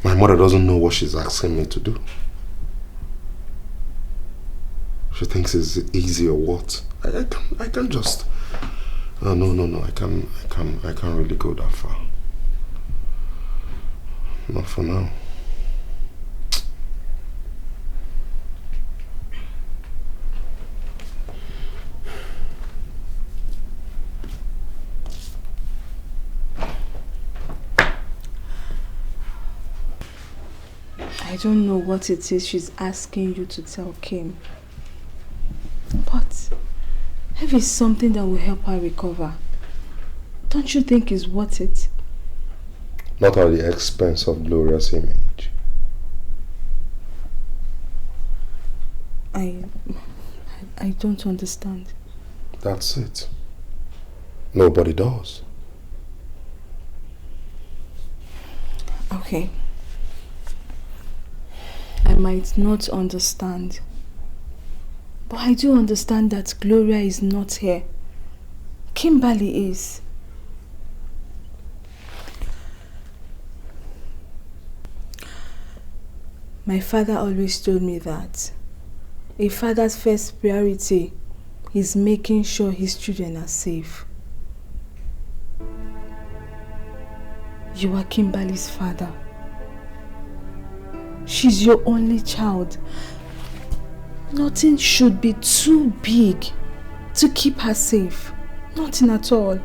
S2: My mother doesn't know what she's asking me to do. She thinks it's easy or what. I can't just No, I can't really go that far. Not for now.
S4: I don't know what it is she's asking you to tell Kim. But if it's something that will help her recover, don't you think it's worth it?
S2: Not at the expense of Gloria's image.
S4: I don't understand.
S2: That's it. Nobody does.
S4: Okay. I might not understand. But I do understand that Gloria is not here. Kimberly is. My father always told me that a father's first priority is making sure his children are safe. You are Kimberly's father. She's your only child. Nothing should be too big to keep her safe. Nothing at all.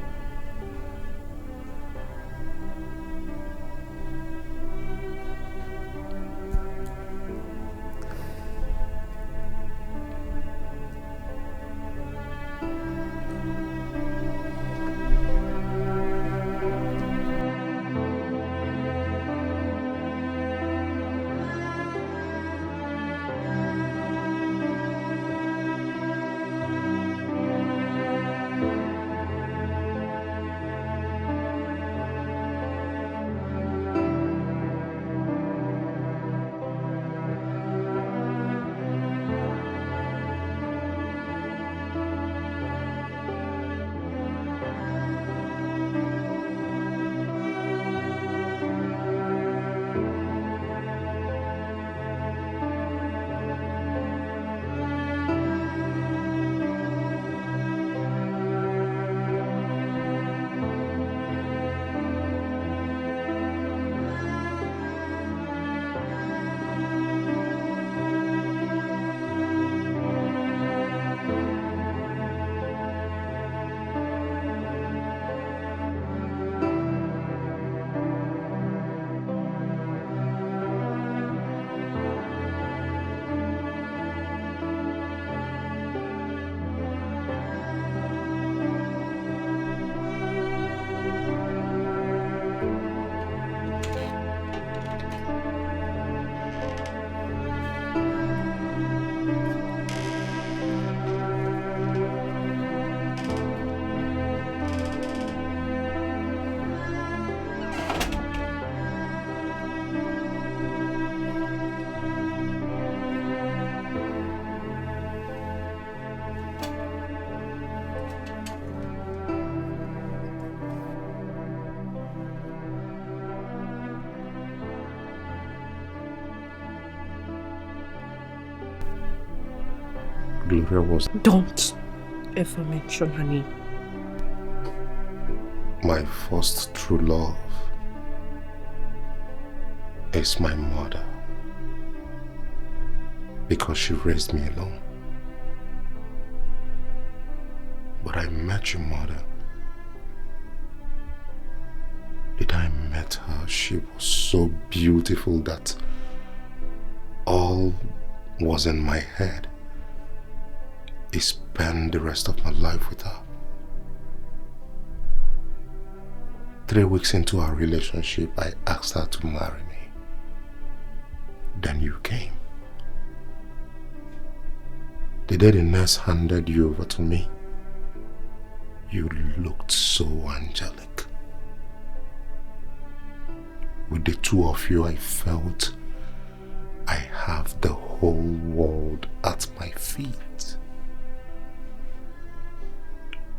S2: Gloria was...
S8: Don't ever mention her name.
S2: My first true love is my mother, because she raised me alone. But I met your mother. The day I met her, she was so beautiful that all was in my head. I spent the rest of my life with her. 3 weeks into our relationship, I asked her to marry me. Then you came. The day the nurse handed you over to me, you looked so angelic. With the two of you, I felt I have the whole world at my feet.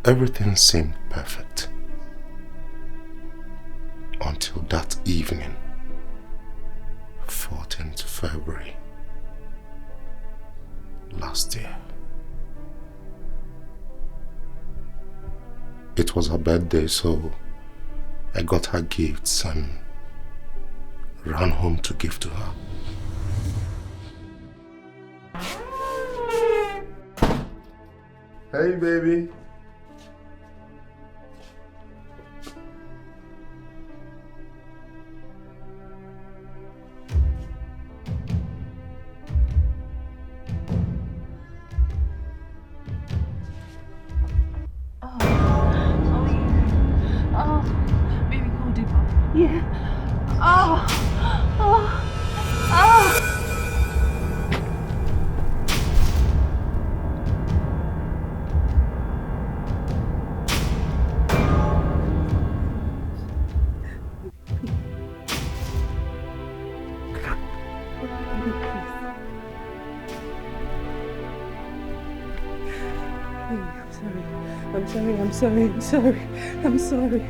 S2: Everything seemed perfect until that evening, 14th February last year. It was her birthday, so I got her gifts and ran home to give to her. Hey, baby.
S4: I'm sorry.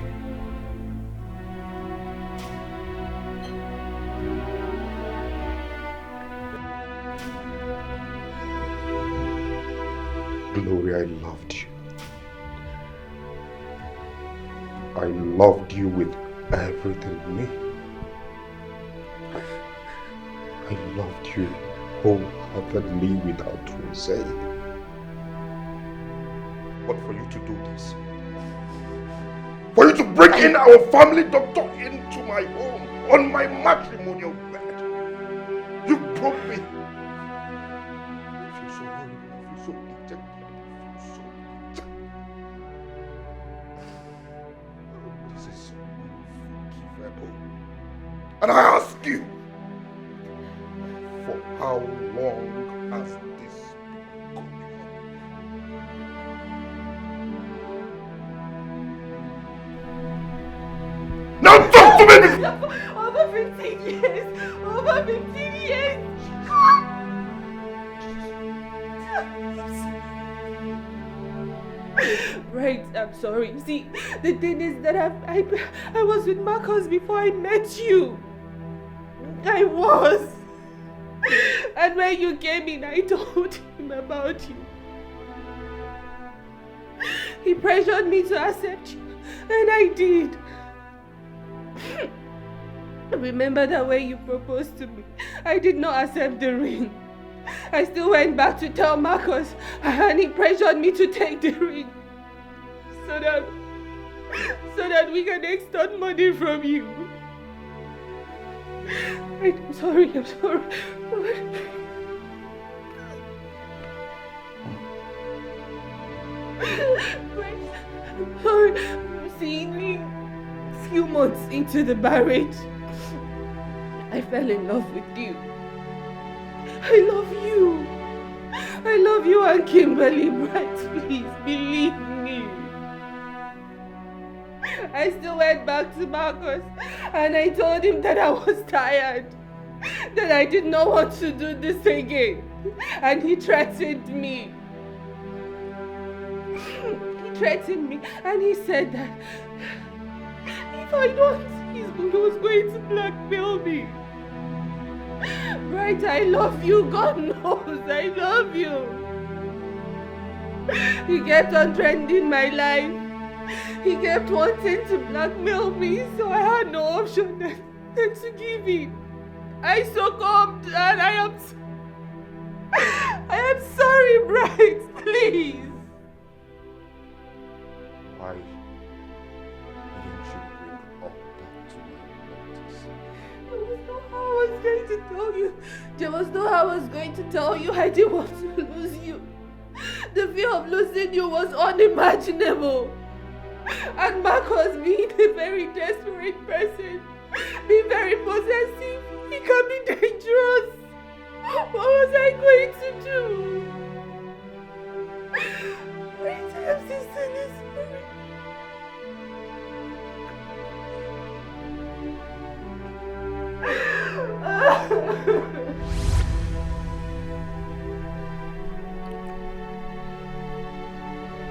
S2: Gloria, I loved you. I loved you with everything in me. I loved you wholeheartedly without reserve. But for you to do this, for you to bring in our family doctor into my home on my matrimonial bed, you broke me. I feel so horrible, I feel so dejected, I feel so dejected. This is unforgivable. And I ask you, for how long has this been going on? Now talk to me!
S8: Over 15 years! Over 15 years! Right, I'm sorry. See, the thing is that I was with Marcus before I met you. I was. And when you came in, I told him about you. He pressured me to accept you, and I did. Remember that when you proposed to me, I did not accept the ring. I still went back to tell Marcus, and he pressured me to take the ring. So that we can extort money from you. I'm sorry. I'm sorry. See, few months into the marriage, I fell in love with you. I love you and Kimberly Bright, please believe me. I still went back to Marcus and I told him that I was tired, that I did not want to do this again, and he threatened me. And he said that if I don't, he was going to blackmail me. Right, I love you, God knows, I love you. He kept on trending my life. He kept wanting to blackmail me, so I had no option than to give in. I succumbed and I am sorry, Bright, please.
S2: Why didn't you bring up that to my notice?
S8: There was no how I was going to tell you. I didn't want to lose you. The fear of losing you was unimaginable. And Marcus, being a very desperate person, being very possessive, he can be dangerous. What was I going to do? Wait, I am sincerely sorry.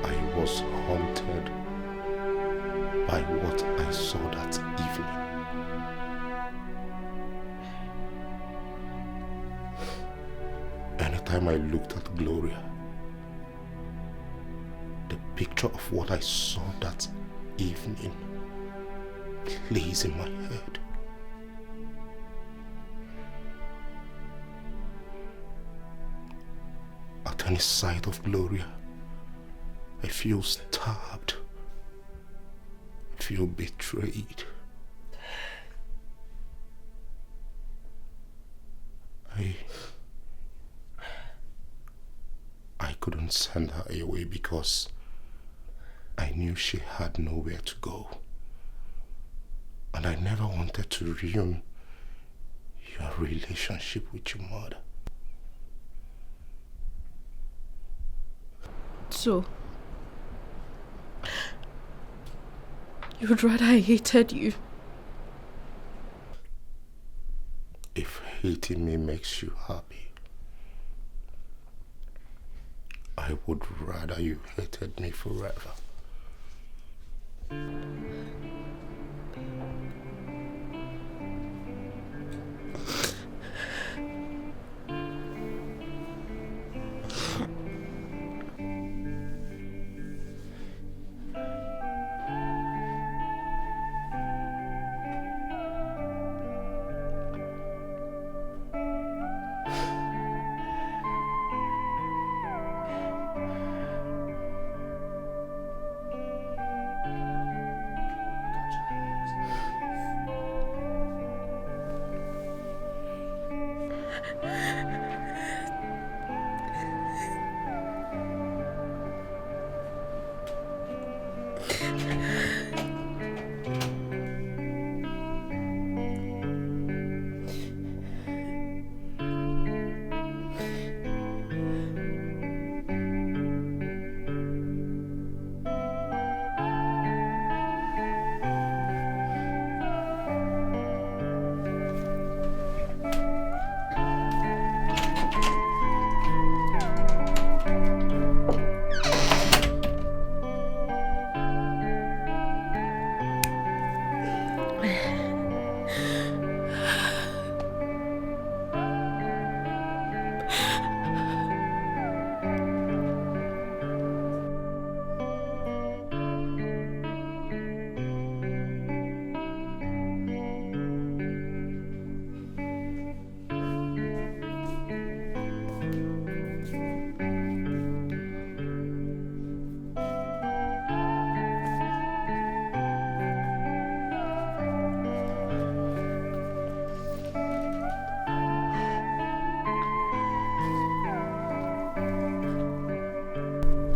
S2: I was haunted by what I saw that evening. Anytime I looked at Gloria, the picture of what I saw that evening plays in my head. At any sight of Gloria, I feel stabbed. I feel betrayed. I couldn't send her away because I knew she had nowhere to go. And I never wanted to ruin your relationship with your mother.
S8: So, you'd rather I hated you?
S2: If hating me makes you happy, I would rather you hated me forever.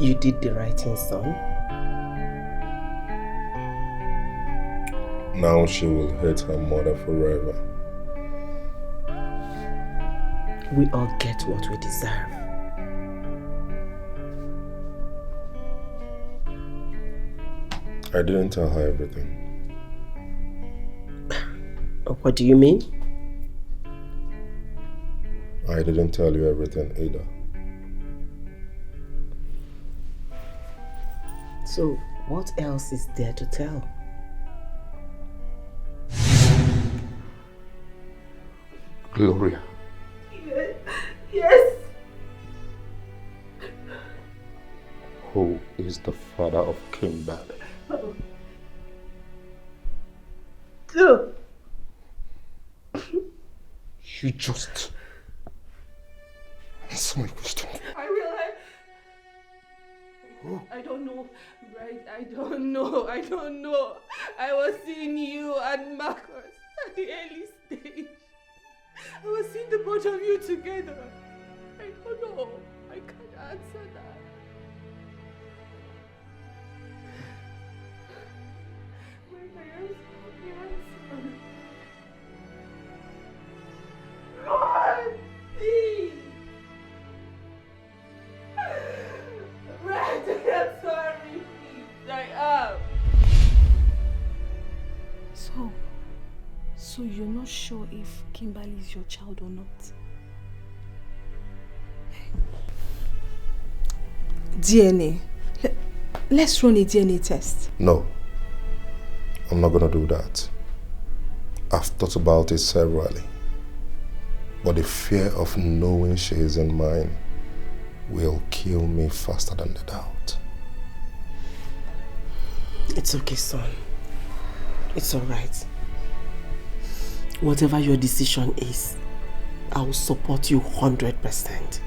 S6: You did the right thing, son.
S2: Now she will hate her mother forever.
S6: We all get what we deserve.
S2: I didn't tell her everything.
S6: What do you mean?
S2: I didn't tell you everything either.
S6: So, what else is there to tell?
S2: Gloria.
S5: Yes.
S2: Who is the father of Kimberly?
S5: Oh.
S2: You just answer my question.
S5: I realize. I don't know, right? I don't know. I was seeing you and Marcus at the early stage. I was seeing the both of you together. I don't know. I can't answer that. When I answer the answer. Run! Please! Right, I'm sorry, please. I am.
S4: So you're not sure if Kimberly is your child or not? DNA. Let's run a DNA test.
S2: No. I'm not gonna do that. I've thought about it severally. But the fear of knowing she isn't mine will kill me faster than the doubt.
S6: It's okay, son. It's alright. Whatever your decision is, I will support you 100%.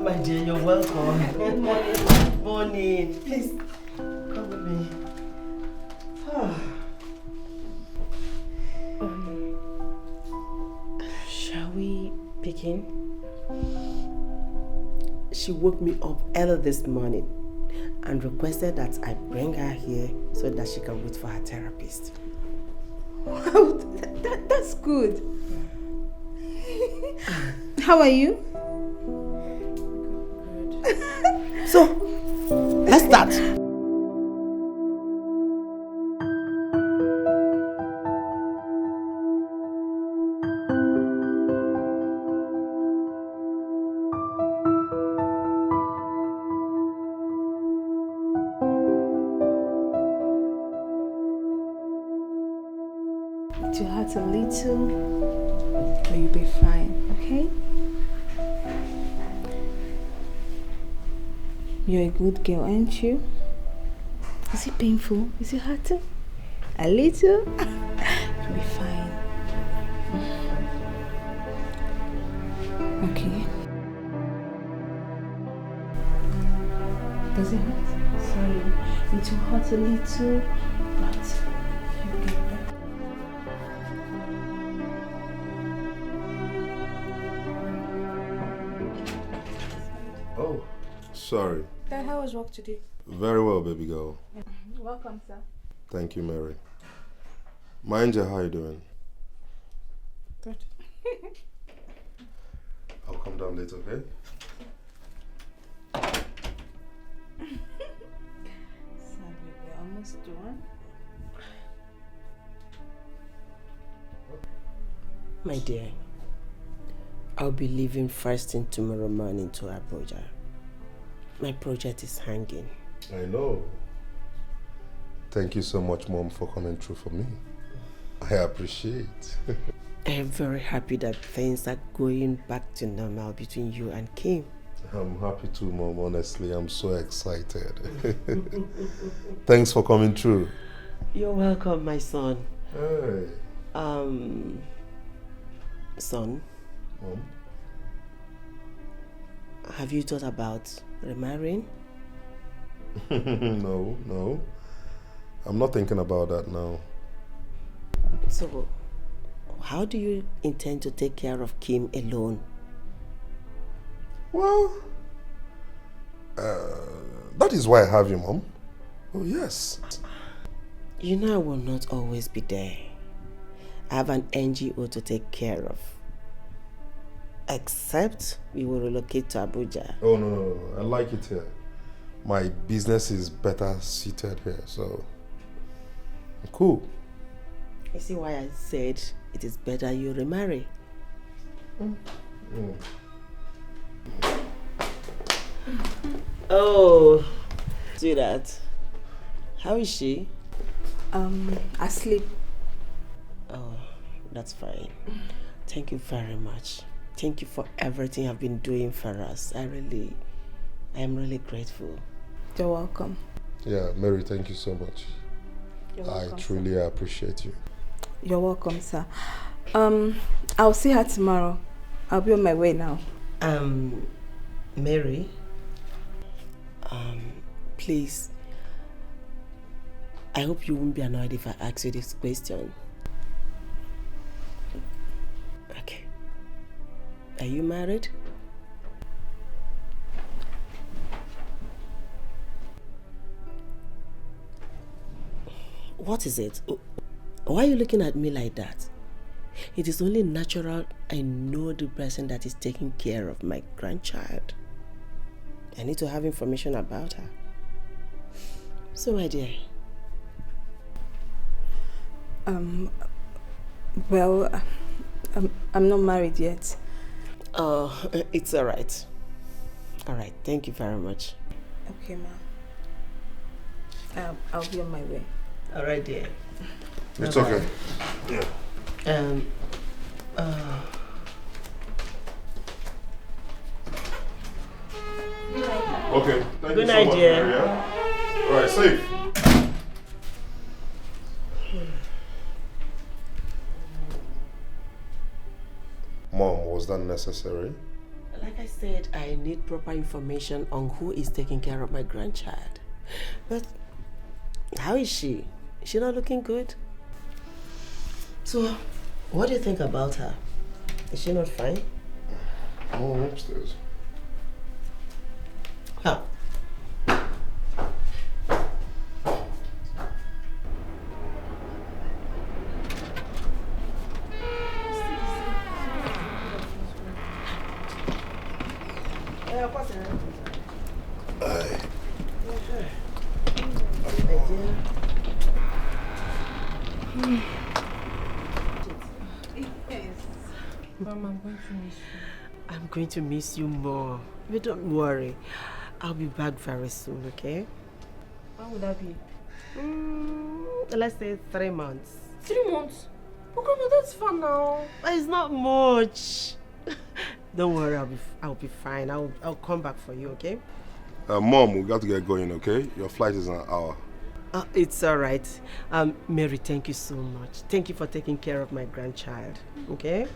S6: My dear, you're welcome. Good morning. Good morning. Please, come with me.
S9: Shall we begin?
S6: She woke me up early this morning and requested that I bring her here so that she can wait for her therapist.
S4: Wow, that's good. How are you?
S6: So, let's start.
S4: Eat your heart a little, but you'll be fine, okay? You're a good girl, aren't you? Is it painful? Is it hurting? A little? You'll be fine. Okay. Does it hurt? Sorry. It will hurt a little, but you'll get better.
S2: Oh, sorry.
S1: How was work today?
S2: Very well, baby girl.
S4: Welcome, sir.
S2: Thank you, Mary. My angel, how are you doing?
S1: Good.
S2: I'll come down later, okay?
S4: Sadly, we're almost done.
S6: My dear, I'll be leaving first thing tomorrow morning to Abuja. My project is hanging.
S2: I know. Thank you so much, Mom, for coming through for me. I appreciate.
S6: I'm very happy that things are going back to normal between you and Kim.
S2: I'm happy too, Mom. Honestly, I'm so excited. Thanks for coming through.
S6: You're welcome, my son.
S2: Hey.
S6: Son.
S2: Mom?
S6: Have you thought about remarrying?
S2: No. I'm not thinking about that now.
S6: So, how do you intend to take care of Kim alone?
S2: Well, that is why I have you, Mom. Oh, yes.
S6: You know I will not always be there. I have an NGO to take care of. Except we will relocate to Abuja.
S2: Oh, no. I like it here. My business is better seated here, so... Cool.
S6: You see why I said it is better you remarry? Oh, sweetheart. How is she?
S4: Asleep.
S6: Oh, that's fine. Thank you very much. Thank you for everything you've been doing for us. I am really grateful.
S4: You're welcome.
S2: Yeah, Mary, thank you so much.
S4: You're welcome,
S2: I truly appreciate you.
S4: You're welcome, sir. I'll see her tomorrow. I'll be on my way now.
S6: Mary, please, I hope you won't be annoyed if I ask you this question. Okay. Are you married? What is it? Why are you looking at me like that? It is only natural I know the person that is taking care of my grandchild. I need to have information about her. So, my dear.
S4: Well, I'm not married yet.
S6: Oh, it's alright. Alright, thank you very much.
S4: Okay, ma. I'll be on my way.
S6: Alright, dear.
S2: It's okay. Yeah. Okay. Thank
S6: Good
S2: you so
S6: night,
S2: much,
S6: dear.
S2: Mary, yeah? All right, safe. Mom, was that necessary?
S6: Like I said, I need proper information on who is taking care of my grandchild. But how is she? Is she not looking good? So, what do you think about her? Is she not fine?
S2: Oh, upstairs.
S6: How? I'm going to miss you more. But don't worry. I'll be back very soon, okay?
S8: When would that be?
S6: Let's say 3 months.
S8: 3 months? Oh, Grandma, that's fun now.
S6: But it's not much. Don't worry, I'll be fine. I'll come back for you, okay?
S2: Mom, we got to get going, okay? Your flight is in an hour.
S6: It's all right. Mary, thank you so much. Thank you for taking care of my grandchild, okay?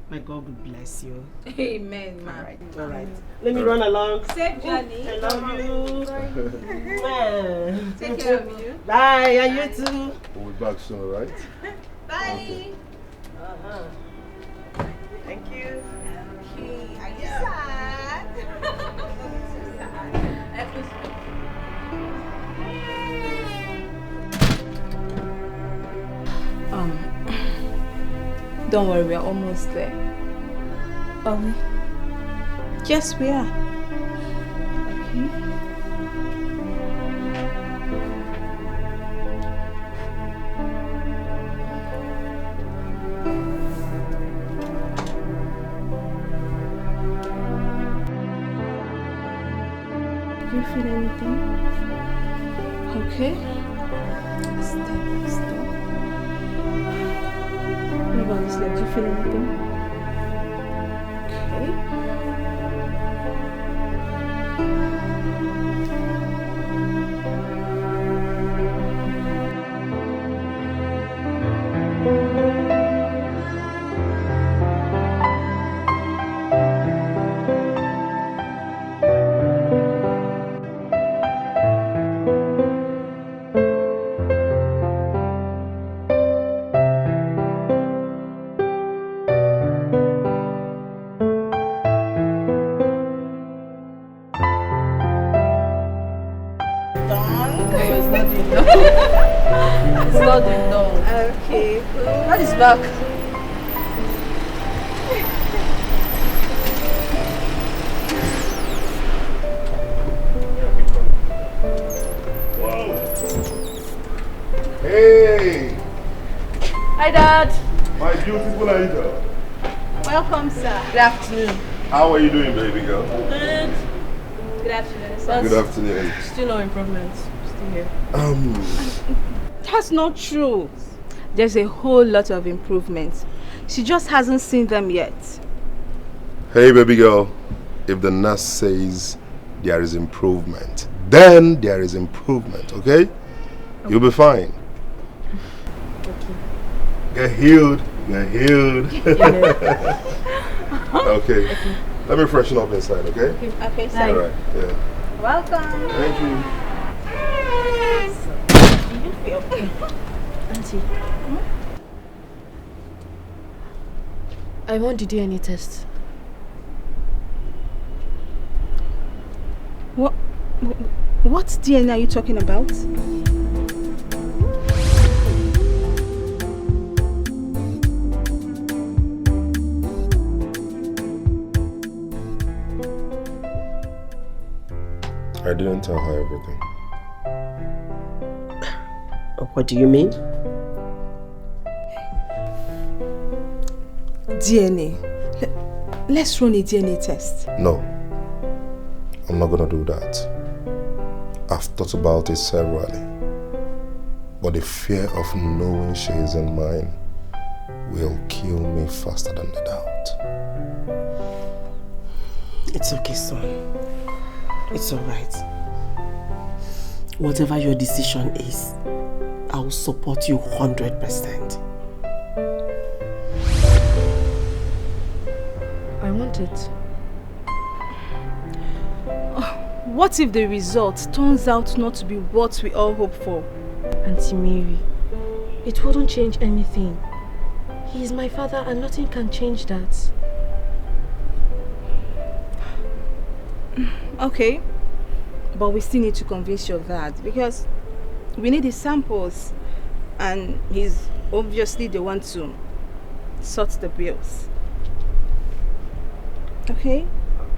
S6: My God will bless you.
S8: Amen, ma.
S6: All right. Let me run along.
S8: Safe journey.
S6: I love you.
S8: Take care of you.
S6: Bye, and you too.
S2: We'll be back soon, right?
S8: Bye.
S2: Okay.
S6: Thank you.
S8: Okay. Are you sad?
S4: Don't worry, we are almost there. Yes, we are. Okay. Do you feel anything? Okay. Step. What about this leg? Do you feel anything? Okay.
S8: not the dog.
S4: Okay. What is back?
S2: Hey!
S8: Hi, Dad.
S2: My beautiful angel.
S4: Welcome, sir.
S8: Good afternoon.
S2: How are you doing, baby girl?
S8: Good. Good afternoon, sir.
S2: Good afternoon.
S8: Still no improvements. Still here.
S4: That's not true. There's a whole lot of improvements. She just hasn't seen them yet.
S2: Hey, baby girl. If the nurse says there is improvement, then there is improvement, okay? You'll be fine.
S8: Okay.
S2: Get healed. Get healed. Okay. Let me freshen up inside, okay?
S4: Okay, sir.
S2: All right. Yeah.
S4: Welcome.
S2: Thank you.
S8: Auntie. I want the DNA test.
S4: What DNA are you talking about?
S2: I didn't tell her everything.
S6: What do you mean?
S4: DNA. Let's run a DNA test.
S2: No. I'm not gonna do that. I've thought about it severally. But the fear of knowing she isn't mine will kill me faster than the doubt.
S6: It's okay, son. It's alright. Whatever your decision is, I will support you 100%.
S8: I want it.
S4: What if the result turns out not to be what we all hope for?
S8: Auntie Mary, it wouldn't change anything. He is my father and nothing can change that.
S4: Okay, but we still need to convince your dad because we need his samples and he's obviously the one to sort the bills. Okay?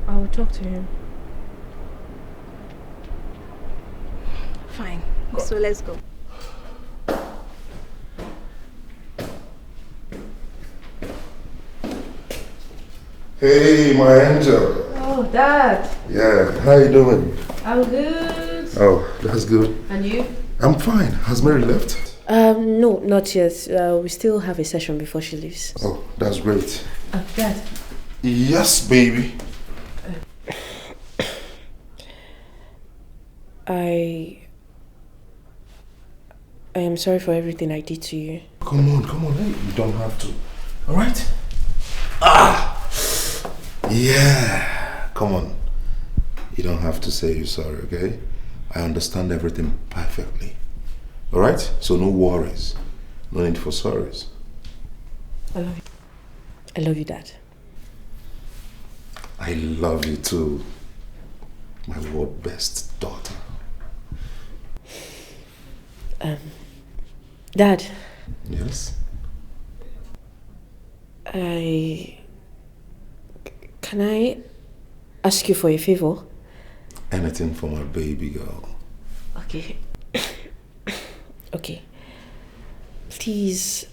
S8: I will talk to him.
S4: Fine. So let's go.
S2: Hey, my angel.
S8: Oh, Dad.
S2: Yeah, how you doing?
S8: I'm good.
S2: Oh, that's good.
S8: And you?
S2: I'm fine. Has Mary left?
S9: No, not yet. We still have a session before she leaves.
S2: Oh, that's great.
S8: Dad.
S2: Yes, baby.
S9: I am sorry for everything I did to you.
S2: Come on. Hey, you don't have to. All right? Yeah. Come on. You don't have to say you're sorry, okay? I understand everything perfectly. All right? So no worries. No need for sorries.
S9: I love you. I love you, Dad.
S2: I love you too. My world best daughter.
S9: Dad.
S2: Yes?
S9: Can I ask you for a favor?
S2: Anything for my baby girl.
S9: Okay. Okay. Please,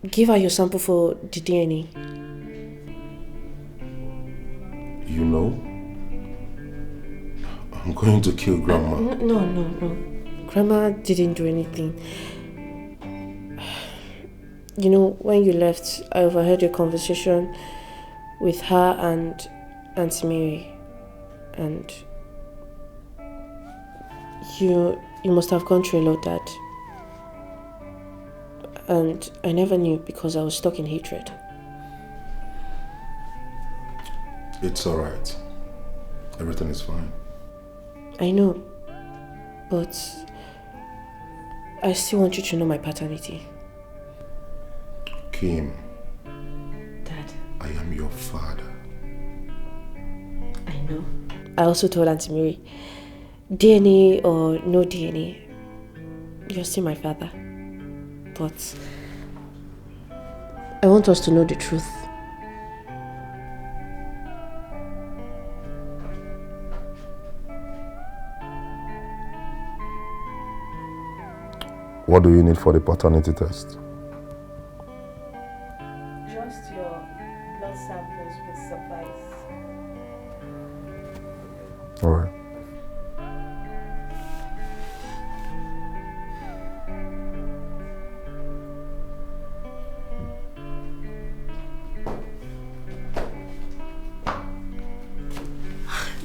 S9: give her your sample for the DNA.
S2: You know, I'm going to kill Grandma.
S9: No. Grandma didn't do anything. You know, when you left, I overheard your conversation with her and Auntie Mary. And you must have gone through a lot, Dad. And I never knew because I was stuck in hatred.
S2: It's alright. Everything is fine.
S9: I know, but I still want you to know my paternity.
S2: Kim.
S9: Dad.
S2: I am your father.
S9: I know. I also told Auntie Mary DNA or no DNA, you're still my father. But I want us to know the truth.
S2: What do you need for the paternity test?
S4: Just your blood samples would suffice.
S2: All right.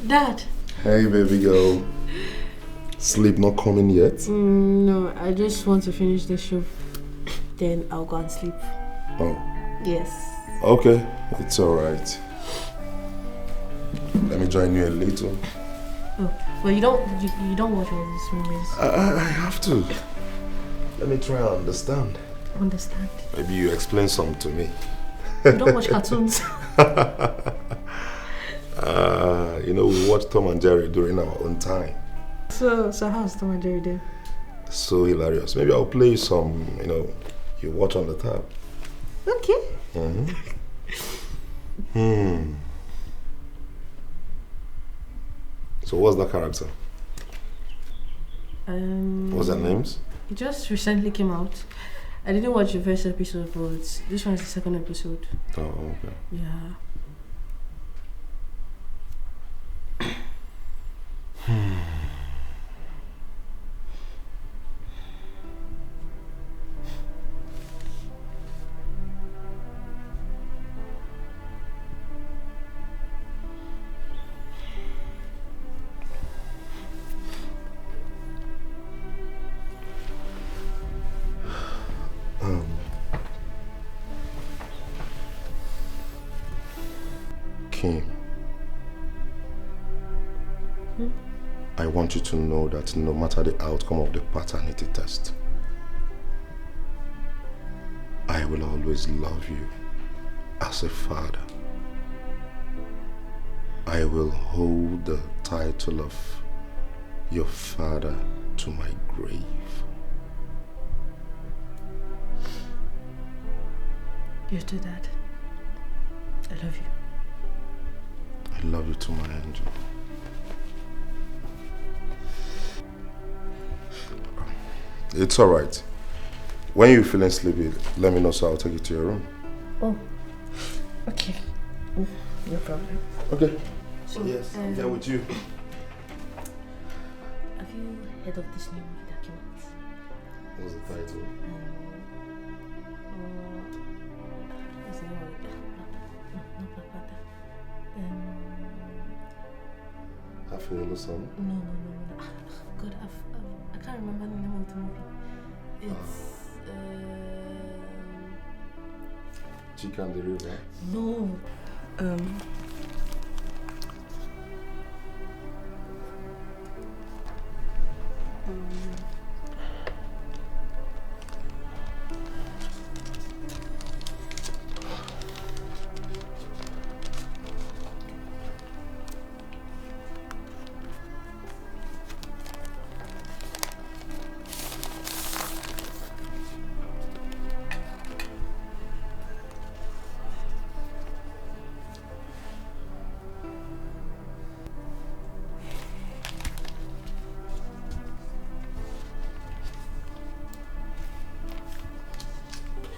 S9: Dad.
S2: Hey, baby girl. Sleep not coming yet?
S9: No, I just want to finish the show. Then I'll go and sleep.
S2: Oh.
S9: Yes.
S2: Okay, it's all right. Let me join you a little.
S9: Oh, but you don't watch all these movies.
S2: I have to. Let me try and understand.
S9: Understand?
S2: Maybe you explain some to me.
S9: You don't watch cartoons.
S2: You know, we watched Tom and Jerry during our own time.
S9: So how's Tom and Jerry doing?
S2: So hilarious. Maybe I'll play you some, you watch on the tab.
S9: Okay.
S2: So what's that character? What's their names?
S9: It just recently came out. I didn't watch the first episode, but this one is the second episode.
S2: Oh, okay.
S9: Yeah.
S2: Kim, I want you to know that no matter the outcome of the paternity test, I will always love you as a father. I will hold the title of your father to my grave.
S9: You too, Dad. I love you.
S2: I love you too, my angel. It's all right. When you're feeling sleepy, let me know so I'll take you to your room.
S9: Oh, okay. No problem.
S2: Okay. Yes, I'm here with you.
S9: Have you heard of this new movie that came out?
S2: What's the title?
S9: What's the name of it? No, not Black Panther.
S2: Philo song?
S9: No. God, I can't remember the name of the movie. It's
S2: Chicken and the River?
S9: No.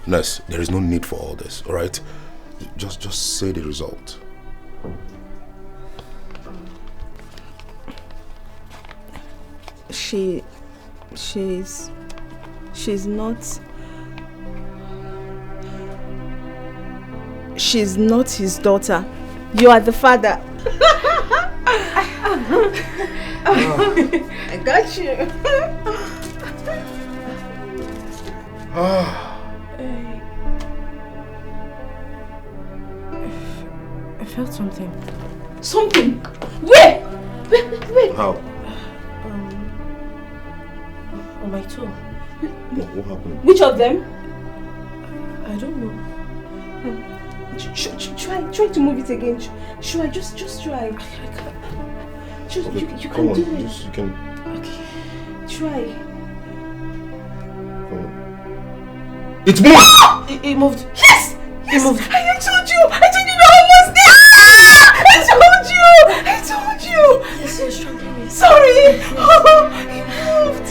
S2: Nurse, there is no need for all this, all right? Just say the result.
S4: She's not his daughter. You are the father. I got you.
S9: I felt something.
S4: Something? Where?
S2: How?
S9: On my toe.
S2: What happened?
S4: Which of them?
S9: I don't know.
S4: Try to move it again. Try, just try. Just,
S2: Okay,
S4: you
S2: come
S4: can
S2: on,
S4: do it.
S2: you can.
S4: Okay. Try.
S2: Come on. It moved!
S4: It moved.
S7: Yes!
S4: It moved.
S7: I told you! I told you no one was there! I told you!
S4: Yes, you're struggling.
S7: Sorry! Oh, it moved!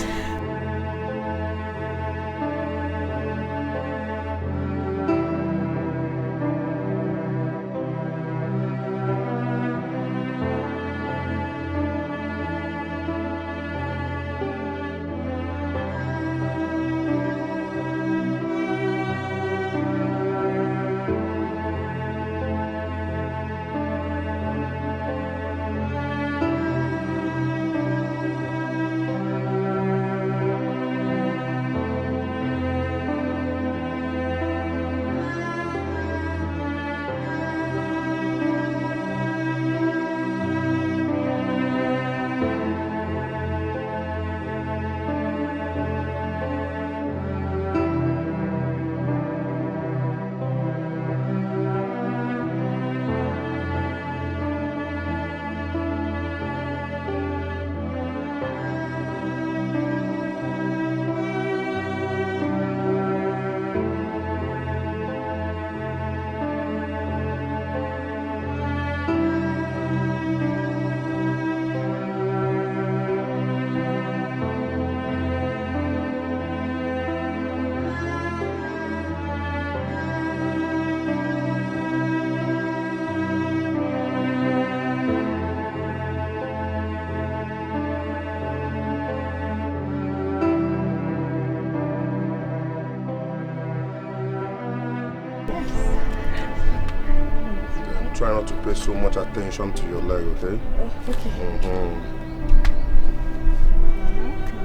S2: Try not to pay so much attention to your leg, okay?
S4: Okay.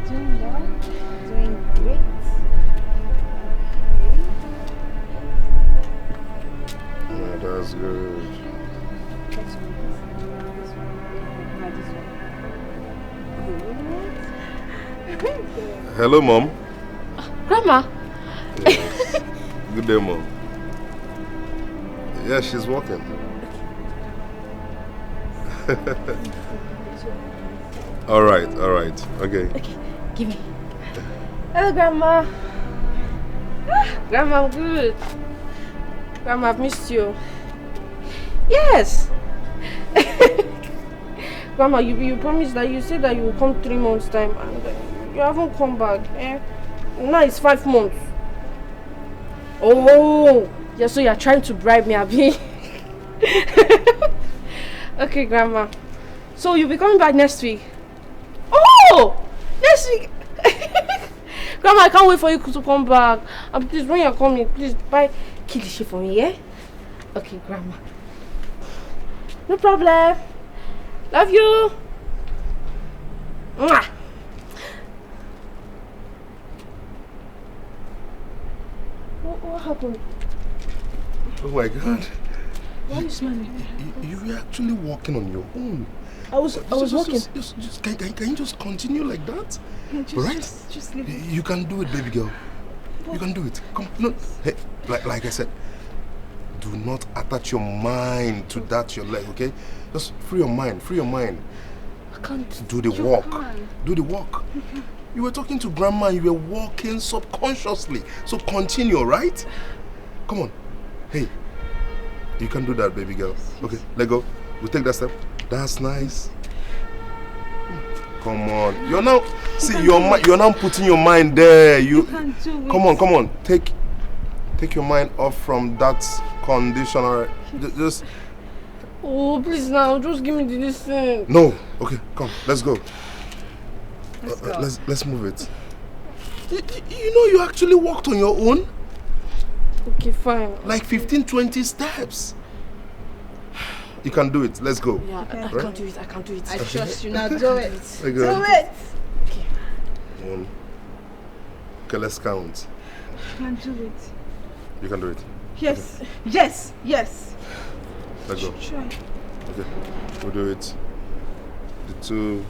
S10: Doing well. Doing great.
S2: Yeah, that's good. Hello, Mom.
S8: Grandma.
S2: Yes. Good day, Mom. Yeah, she's walking. all right, okay.
S4: Okay, give me. Hello, Grandma. Grandma, I'm good. Grandma, I've missed you. Yes. Grandma, you promised that you said that you will come 3 months time and you haven't come back. Eh? Now it's 5 months. Oh, yeah, so you're trying to bribe me, Abby. Okay, Grandma. So you'll be coming back next week? Oh! Next week! Grandma, I can't wait for you to come back. And please, when you're coming, please buy kilishi for me, yeah? Okay, Grandma. No problem. Love you. Mwah. What happened?
S2: Oh my God.
S4: Why are you smiling?
S2: You were actually walking on your own.
S4: I was walking.
S2: Can you just continue like that?
S4: Yeah, just leave it.
S2: You can do it, baby girl. You can do it. Come, no. Hey, like I said, do not attach your mind to that your leg, okay? Just free your mind.
S4: I can't.
S2: Do the walk. Do the walk. You were talking to Grandma and you were walking subconsciously. So continue, right? Come on. Hey, you can do that, baby girl. Okay, let go. We take that step. That's nice. Come on. You're now you're now putting your mind there. You
S4: can do it.
S2: Come on. Take your mind off from that conditioner. Just
S4: Oh, please now, just give me this thing.
S2: no. Okay, come. Let's go.
S10: Let's go.
S2: Let's move it. You know you actually walked on your own.
S4: Okay, fine.
S2: Like 15-20 steps. You can do it. Let's go.
S4: Yeah,
S10: Okay.
S4: I can't do it. I can't do it.
S10: I trust you now. Do it.
S2: Let's
S10: Do
S2: go.
S10: it.
S4: Okay.
S2: One. Okay, let's count.
S10: I can do it.
S2: You can do it.
S10: Yes. Yes. Yes.
S2: Let's go.
S10: Try.
S2: Okay, we'll do it. The 2.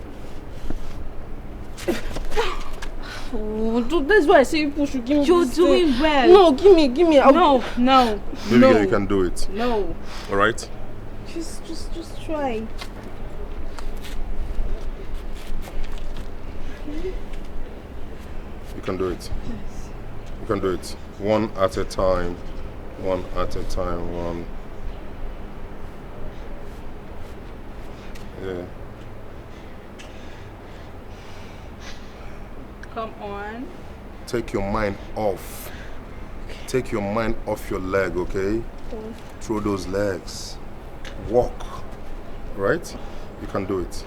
S4: Oh, dude, that's why I say people should give me
S10: You're
S4: this
S10: doing
S4: thing.
S10: well.
S4: No, give me.
S10: No.
S2: Baby girl, you can do it.
S10: No.
S2: All right?
S10: Just try.
S2: You can do it. Yes. You can do it. One at a time. One at a time. One. Yeah.
S10: Come on.
S2: Take your mind off. Take your mind off your leg, okay? Throw those legs. Walk. Right? You can do it.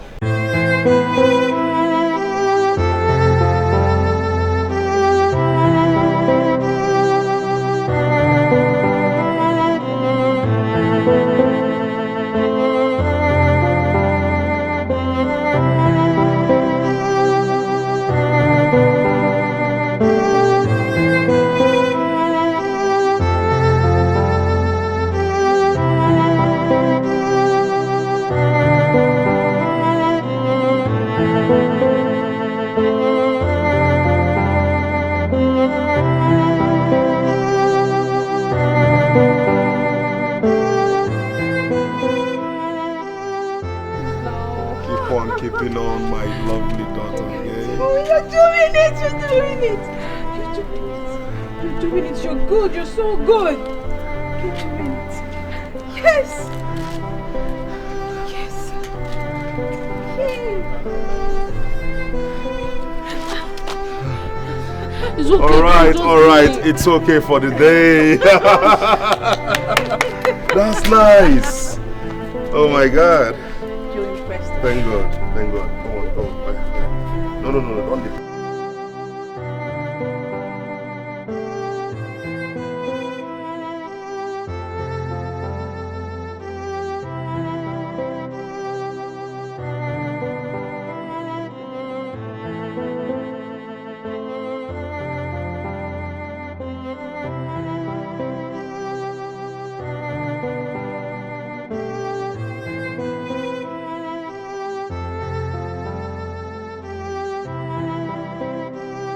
S2: Keeping on, my lovely daughter, okay?
S10: Oh, you're doing it! You're doing it! You're doing it! You're doing it! You're good! You're so good! Keep doing it! Yes! Yes! Yay!
S8: It's okay.
S2: All right. It's okay for the day. That's nice. Oh my God.
S10: You're impressed.
S2: Thank God. Come on. No, don't leave.